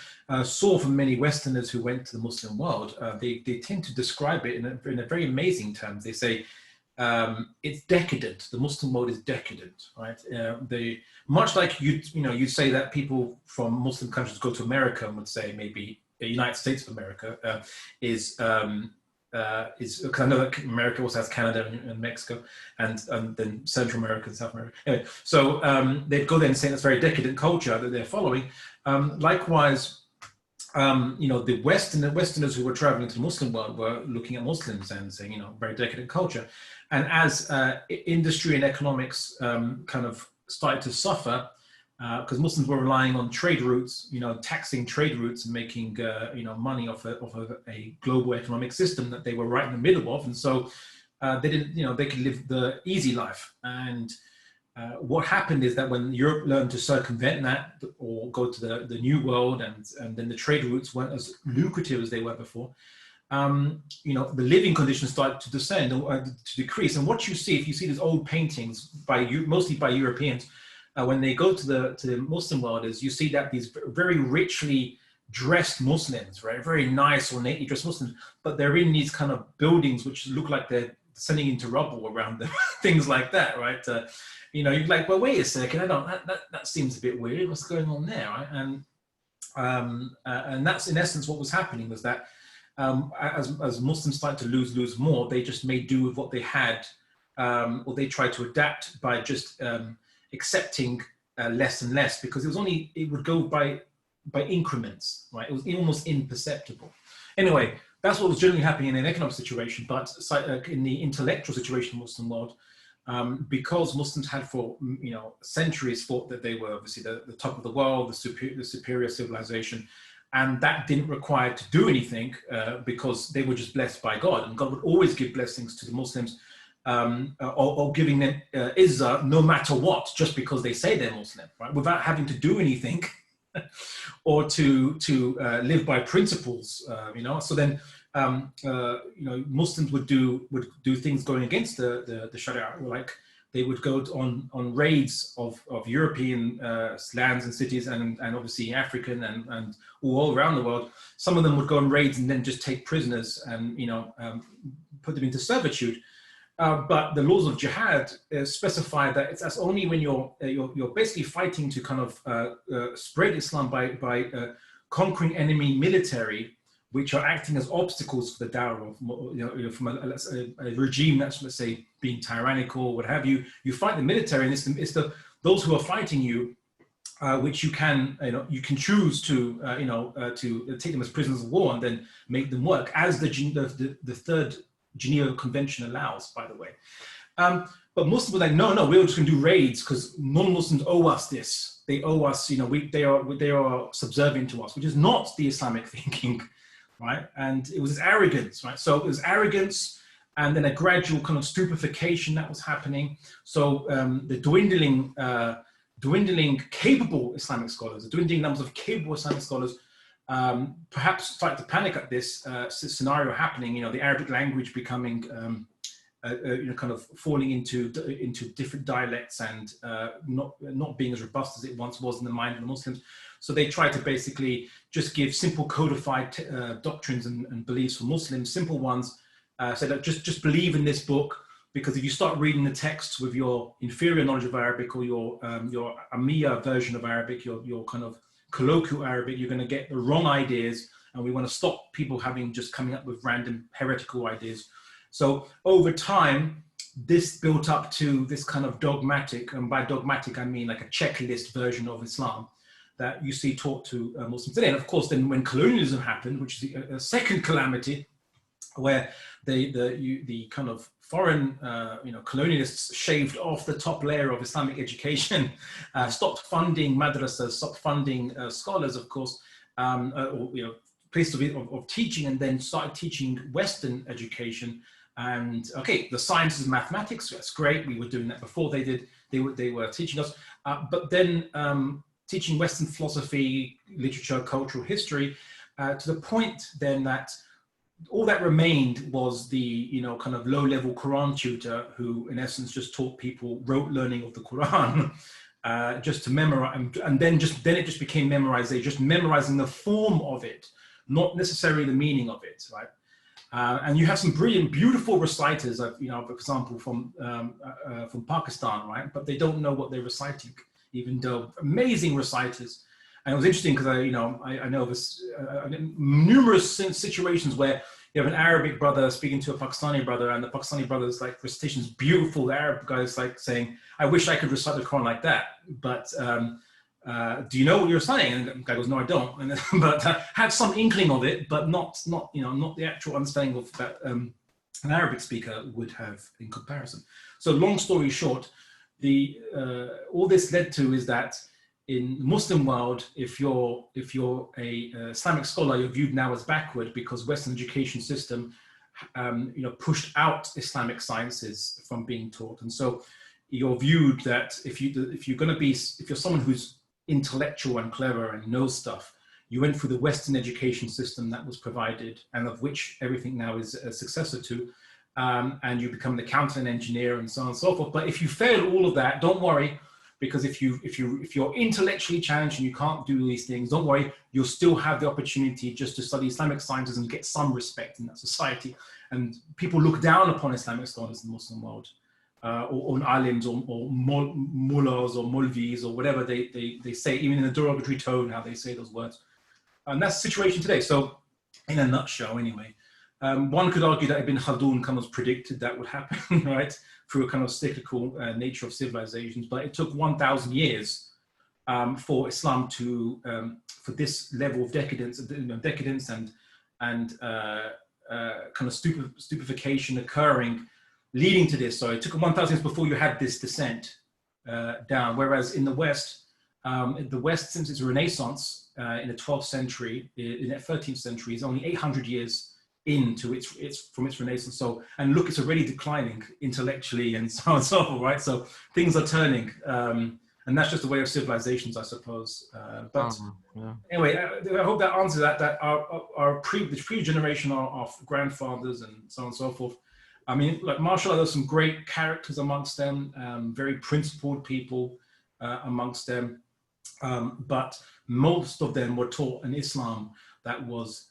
saw from many Westerners who went to the Muslim world, they tend to describe it in a very amazing terms. They say, it's decadent. The Muslim world is decadent, right? Much like you'd say that people from Muslim countries go to America and would say maybe the United States of America is because I know that America also has Canada and Mexico, and then Central America and South America. Anyway, so they'd go there and say that's very decadent culture that they're following. Likewise, the Westerners who were traveling to the Muslim world were looking at Muslims and saying, very decadent culture. And as industry and economics kind of started to suffer, because Muslims were relying on trade routes, taxing trade routes and making, money off of a global economic system that they were right in the middle of. And so they didn't, they could live the easy life. And what happened is that when Europe learned to circumvent that or go to the new world, and then the trade routes weren't as lucrative as they were before, the living conditions started to descend, to decrease. And what you see, if you see these old paintings mostly by Europeans, when they go to the Muslim world, is you see that these very richly dressed Muslims, right, very nice, ornately dressed Muslims, but they're in these kind of buildings which look like they're descending into rubble around them, things like that, right? You're like, well, wait a second, that seems a bit weird. What's going on there, right? And that's in essence what was happening, was that as Muslims started to lose more, they just made do with what they had, or they tried to adapt by just accepting less and less, because it would go by increments, right? It was almost imperceptible. Anyway, that's what was generally happening in an economic situation, but in the intellectual situation in the Muslim world, because Muslims had for centuries thought that they were obviously the top of the world, the superior civilization, and that didn't require to do anything, because they were just blessed by God, and God would always give blessings to the Muslims, or giving them izzah no matter what, just because they say they're Muslim, right? Without having to do anything or to live by principles, So then Muslims would do things going against the Sharia, like they would go on raids of European lands and cities, and obviously African and all around the world. Some of them would go on raids and then just take prisoners and put them into servitude. But the laws of jihad specify that that's only when you're basically fighting to kind of spread Islam by conquering enemy military, which are acting as obstacles for the dawah of, from a regime that's, let's say, being tyrannical, what have you. You fight the military, and it's those who are fighting you, which you can choose to take them as prisoners of war and then make them work, as the third Geneva Convention allows, by the way. But Muslims were like, no, we're just going to do raids because non-Muslims owe us this. They owe us, they are subservient to us, which is not the Islamic thinking, right? And it was this arrogance, right? So it was arrogance, and then a gradual kind of stupefaction that was happening. So the dwindling capable Islamic scholars, the dwindling numbers of capable Islamic scholars, perhaps started to panic at this scenario happening. The Arabic language becoming, kind of falling into different dialects and not being as robust as it once was in the mind of the Muslims. So they tried to basically just give simple codified doctrines and beliefs for Muslims, simple ones. So that just believe in this book, because if you start reading the texts with your inferior knowledge of Arabic, or your Ammiya version of Arabic, your kind of colloquial Arabic, you're going to get the wrong ideas, and we want to stop people coming up with random heretical ideas. So over time, this built up to this kind of dogmatic, and by dogmatic I mean like a checklist version of Islam that you see taught to Muslims today. And of course, then when colonialism happened, which is a second calamity, where the kind of foreign colonialists shaved off the top layer of Islamic education, stopped funding madrasas, stopped funding scholars, of course, places of teaching, and then started teaching Western education. And okay, the sciences and mathematics, that's great. We were doing that before they were teaching us, but then teaching Western philosophy, literature, cultural history, to the point then that all that remained was the kind of low-level Quran tutor who, in essence, just taught people rote learning of the Quran, just to memorize, and then it just became memorization, just memorizing the form of it, not necessarily the meaning of it, right? And you have some brilliant, beautiful reciters, for example, from Pakistan, right? But they don't know what they're reciting, even though amazing reciters. And it was interesting because I know this numerous situations where you have an Arabic brother speaking to a Pakistani brother, and the Pakistani brother's like recitation is beautiful. The Arab guy's like saying, "I wish I could recite the Quran like that," but do you know what you're saying? And the guy goes, no, I don't. And then, but had some inkling of it, but not the actual understanding of that an Arabic speaker would have in comparison. So long story short, all this led to is that in the Muslim world, if you're a Islamic scholar, you're viewed now as backward because Western education system, pushed out Islamic sciences from being taught, and so you're viewed that if you're someone who's intellectual and clever and knows stuff, you went through the Western education system that was provided and of which everything now is a successor to, and you become an accountant, engineer, and so on and so forth. But if you fail all of that, don't worry, because if you're intellectually challenged and you can't do these things, don't worry, you'll still have the opportunity just to study Islamic sciences and get some respect in that society. And people look down upon Islamic scholars in the Muslim world, or on alims, or mullahs, or mulvis, or whatever they say, even in a derogatory tone, how they say those words. And that's the situation today. So in a nutshell, anyway, one could argue that Ibn Khaldun kind of predicted that would happen, right, through a kind of cyclical nature of civilizations. But it took 1,000 years for Islam to, for this level of decadence and kind of stupefaction occurring, leading to this. So it took 1,000 years before you had this descent down. Whereas in the West, since its Renaissance in the 12th century, in the 13th century, is only 800 years into its Renaissance. So, and look, it's already declining intellectually and so on and so forth, right? So things are turning, and that's just the way of civilizations, I suppose. Anyway, I hope that answers that. That the previous generation, our grandfathers and so on and so forth. I mean, like, mashallah, there's some great characters amongst them, very principled people amongst them, but most of them were taught in Islam that was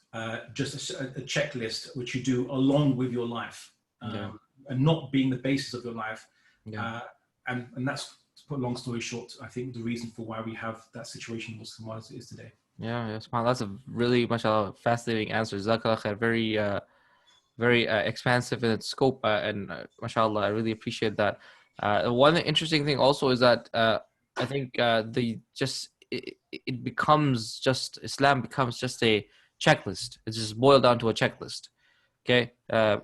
just a checklist which you do along with your life, and not being the basis of your life. And that's, to put a long story short, I think the reason for why we have that situation in Muslim world as it is today. That's a really fascinating answer. Jazakallah khair. Very expansive in its scope, and mashallah, I really appreciate that. One interesting thing also is that I think Islam becomes just a checklist. It's just boiled down to a checklist. Okay,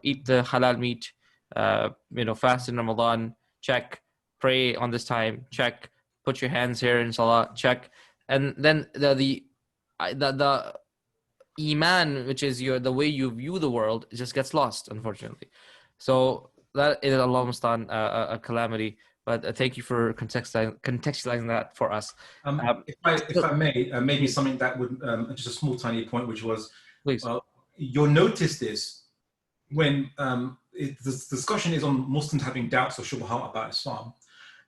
eat the halal meat, fast in Ramadan, check. Pray on this time, check. Put your hands here in salah, check. And then the Iman, which is the way you view the world, it just gets lost, unfortunately. So that is a calamity. But thank you for contextualizing that for us. If I may, maybe something that would, just a small tiny point, which was, please. You'll notice this when the discussion is on Muslims having doubts or shubha about Islam.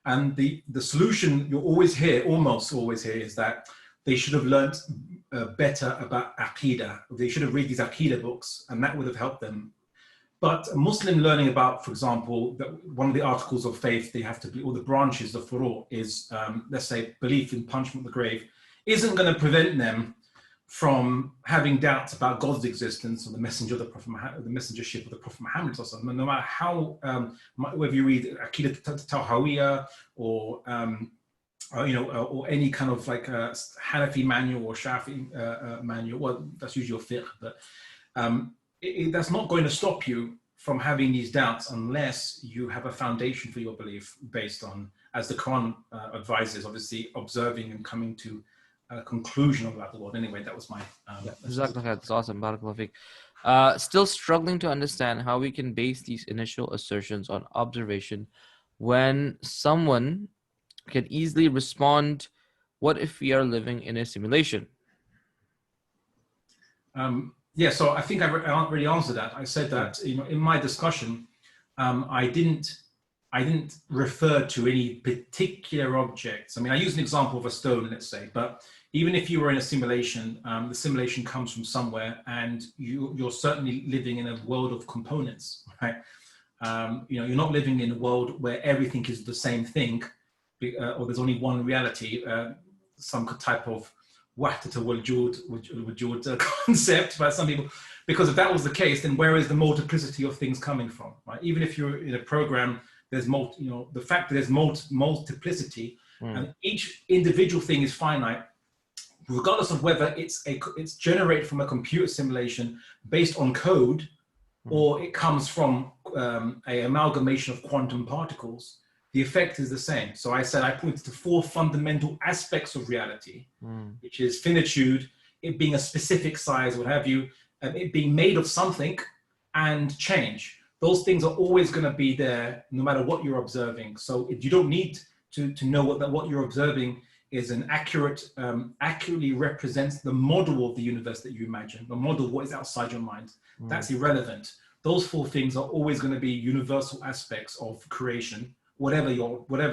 And the solution you almost always hear, is that they should have learnt better about Aqidah. They should have read these Aqidah books, and that would have helped them. But a Muslim learning about, for example, that one of the articles of faith they have to be, or the branches of furu' is, let's say, belief in punishment of the grave, isn't going to prevent them from having doubts about God's existence or the messenger of the Prophet, the messengership of the Prophet Muhammad. No matter how, whether you read Aqidah Tawhawiyah or or any kind of like Hanafi manual or Shafi manual, well, that's usually your fiqh, but that's not going to stop you from having these doubts unless you have a foundation for your belief based on, as the Quran advises, obviously observing and coming to a conclusion about the world. Anyway, that was my... That's awesome. Barakallahu feek. Still struggling to understand how we can base these initial assertions on observation when someone can easily respond, what if we are living in a simulation? So I think I already answered that. I said that in my discussion, I didn't refer to any particular objects. I mean, I used an example of a stone, let's say, but even if you were in a simulation, the simulation comes from somewhere, and you're certainly living in a world of components, right? You're not living in a world where everything is the same thing, or there's only one reality, some type of wahdat al-wujud concept by some people. Because if that was the case, then where is the multiplicity of things coming from, right? Even if you're in a program, there's the fact that there's multiplicity and each individual thing is finite, regardless of whether it's generated from a computer simulation based on code, or it comes from a amalgamation of quantum particles. The effect is the same. So I said I pointed to 4 fundamental aspects of reality, which is finitude, it being a specific size, what have you, it being made of something, and change. Those things are always going to be there no matter what you're observing. So you don't need to know what you're observing is an accurately represents the model of the universe that you imagine, the model of what is outside your mind. That's irrelevant. Those 4 things are always going to be universal aspects of creation, whatever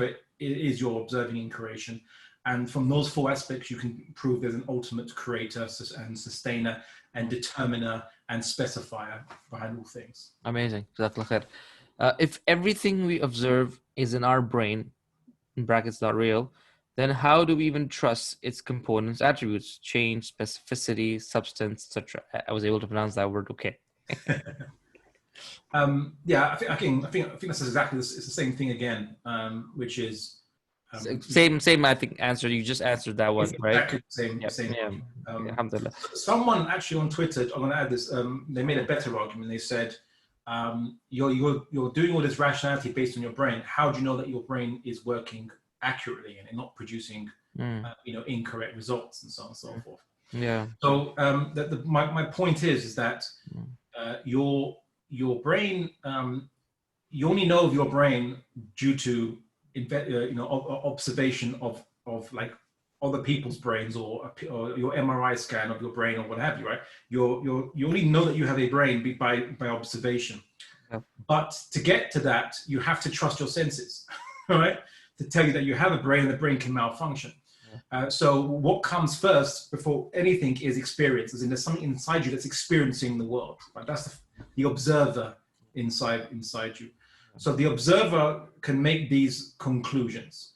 it is you're observing in creation. And from those 4 aspects, you can prove there's an ultimate creator and sustainer and determiner and specifier behind all things. Amazing. If everything we observe is in our brain, in brackets not real, then how do we even trust its components, attributes, change, specificity, substance, etc.? I was able to pronounce that word okay. Yeah, I think that's exactly this. It's the same thing again, which is same. I think answer. You just answered that one, right? Exactly same. Yeah. Alhamdulillah. Someone actually on Twitter, I'm going to add this. They made a better argument. They said, "You're doing all this rationality based on your brain. How do you know that your brain is working accurately and not producing, incorrect results and so on and so forth?" Yeah. So my point is that your brain, you only know of your brain due to observation of like other people's brains or your MRI scan of your brain or what have you, right? You only know that you have a brain by observation. Yeah. But to get to that, you have to trust your senses, right? To tell you that you have a brain and the brain can malfunction. So what comes first before anything is experience, as in there's something inside you that's experiencing the world, right? That's the observer inside you. So the observer can make these conclusions,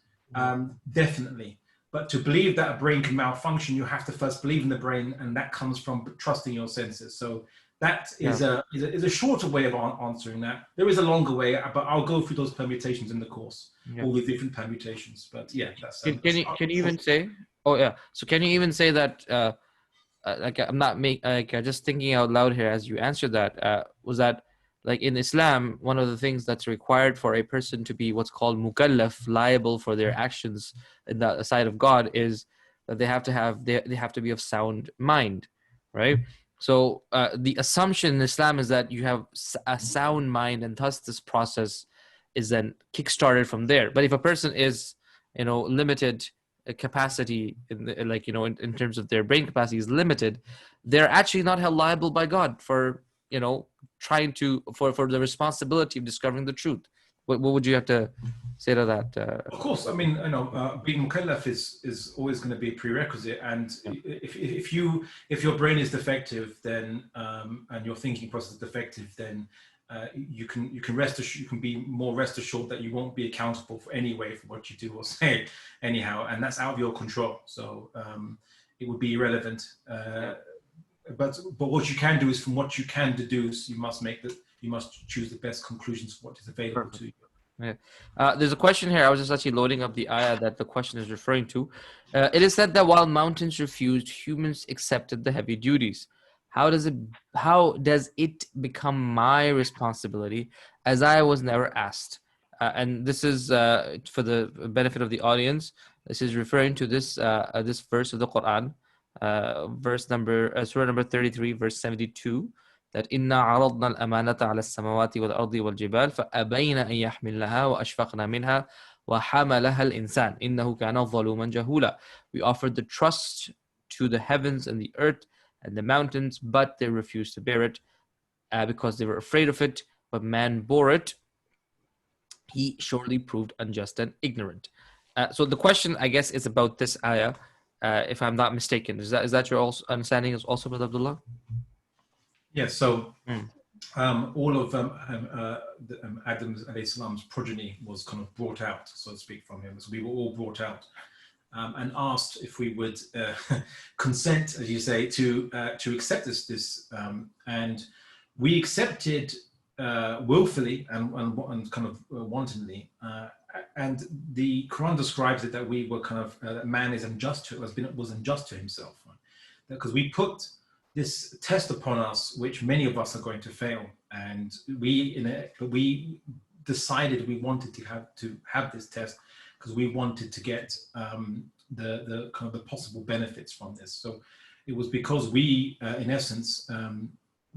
definitely. But to believe that a brain can malfunction, you have to first believe in the brain, and that comes from trusting your senses. So that is a shorter way of answering that. There is a longer way, but I'll go through those permutations in the course, all the different permutations. But yeah, that's. Can you even say? Oh yeah. So can you even say that? Like I'm not just thinking out loud here as you answered that. Was that like in Islam, one of the things that's required for a person to be what's called mukallaf, liable for their actions in the sight of God, is that they have to be of sound mind, right? So the assumption in Islam is that you have a sound mind, and thus this process is then kickstarted from there. But if a person is, limited capacity in terms of their brain capacity is limited, they're actually not held liable by God for trying to for the responsibility of discovering the truth. What would you have to say to that? Of course, I mean, being mukallaf is always going to be a prerequisite, and if your brain is defective, then and your thinking process is defective, then you can be more rest assured that you won't be accountable for what you do or say anyhow, and that's out of your control. So it would be irrelevant. But what you can do is, from what you can deduce, you must choose the best conclusions for what is available to you. Yeah. There's a question here. I was just actually loading up the ayah that the question is referring to. It is said that while mountains refused, humans accepted the heavy duties. How does it become my responsibility, as I was never asked? And this is for the benefit of the audience. This is referring to this verse of the Quran. Surah number 33, verse 72, that إِنَّا عَرَضْنَا الْأَمَانَةَ عَلَى السَّمَوَاتِ وَالْأَرْضِ وَالْجِبَالِ فَأَبَيْنَ أَن يَحْمِلْنَهَا وَأَشْفَقْنَ مِنْهَا وَحَمَلَهَا الْإِنسَانُ إِنَّهُ كَانَ ظَلُومًا جَهُولًا. We offered the trust to the heavens and the earth and the mountains, but they refused to bear it because they were afraid of it. But man bore it. He surely proved unjust and ignorant. So the question, I guess, is about this ayah. If I'm not mistaken, is that your understanding is also with Abdullah? Yes. So all of Adam alayhi salam's progeny was kind of brought out, so to speak, from him. So we were all brought out and asked if we would consent, as you say, to accept this, and we accepted willfully and kind of wantonly. And the Quran describes it that we were kind of that man is unjust to was unjust to himself, right? Because we put this test upon us, which many of us are going to fail, and we decided we wanted to have this test because we wanted to get the kind of the possible benefits from this. So it was because we, in essence,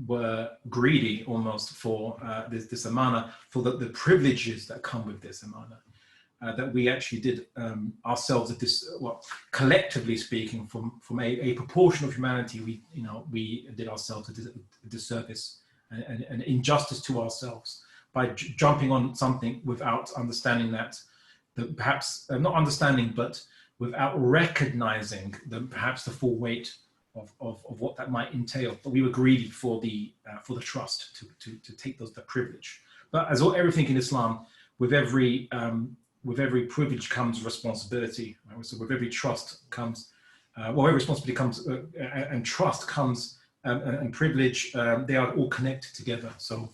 were greedy almost for this amana, for the privileges that come with this amana, that we actually did ourselves at this, well, collectively speaking, from a proportion of humanity, we did ourselves a disservice and an injustice to ourselves by jumping on something without understanding that perhaps not understanding, but without recognizing perhaps the full weight of what that might entail. But we were greedy for the trust to take the privilege. But as everything in Islam, with every privilege comes responsibility. Right? So with every trust comes, every responsibility comes, and trust comes, and privilege. They are all connected together. So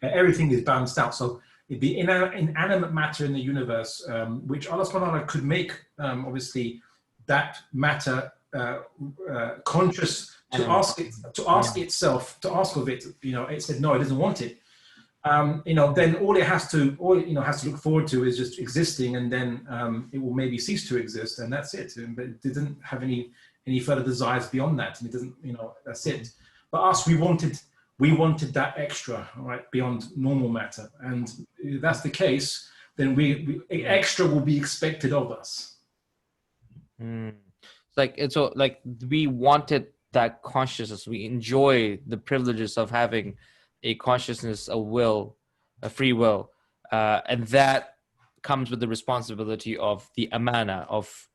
everything is balanced out. So the inanimate matter in the universe, which Allah subhanahu wa ta'ala could make, obviously, that matter conscious to ask itself, to ask of it, it said no, it doesn't want it. Then all it has to look forward to is just existing, and then it will maybe cease to exist, and that's it. But it didn't have any further desires beyond that, and it doesn't, that's it. But us, we wanted that extra, right, beyond normal matter, and if that's the case, then we extra will be expected of us. We wanted that consciousness. We enjoy the privileges of having a consciousness, a will, a free will, and that comes with the responsibility of the amana, of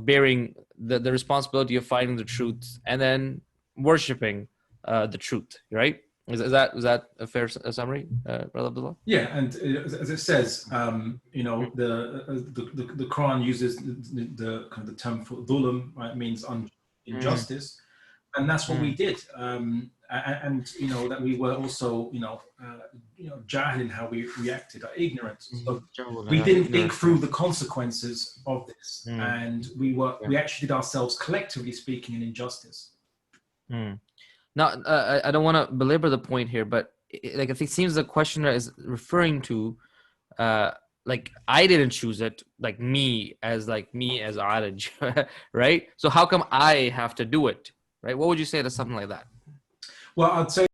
bearing the responsibility of finding the truth and then worshiping the truth. Right? Is that a fair summary, Brother Abdullah? Yeah, and as it says, the Quran uses the kind of the term for dhulm, right? It means injustice, and that's what we did. And that we were also jahil in how we reacted, our ignorance. So we didn't think through the consequences of this, and we actually did ourselves, collectively speaking, an injustice. Now, I don't want to belabor the point here, but I think it seems the questioner is referring to, I didn't choose it, me as Arij, right? So how come I have to do it, right? What would you say to something like that? Well, I'd say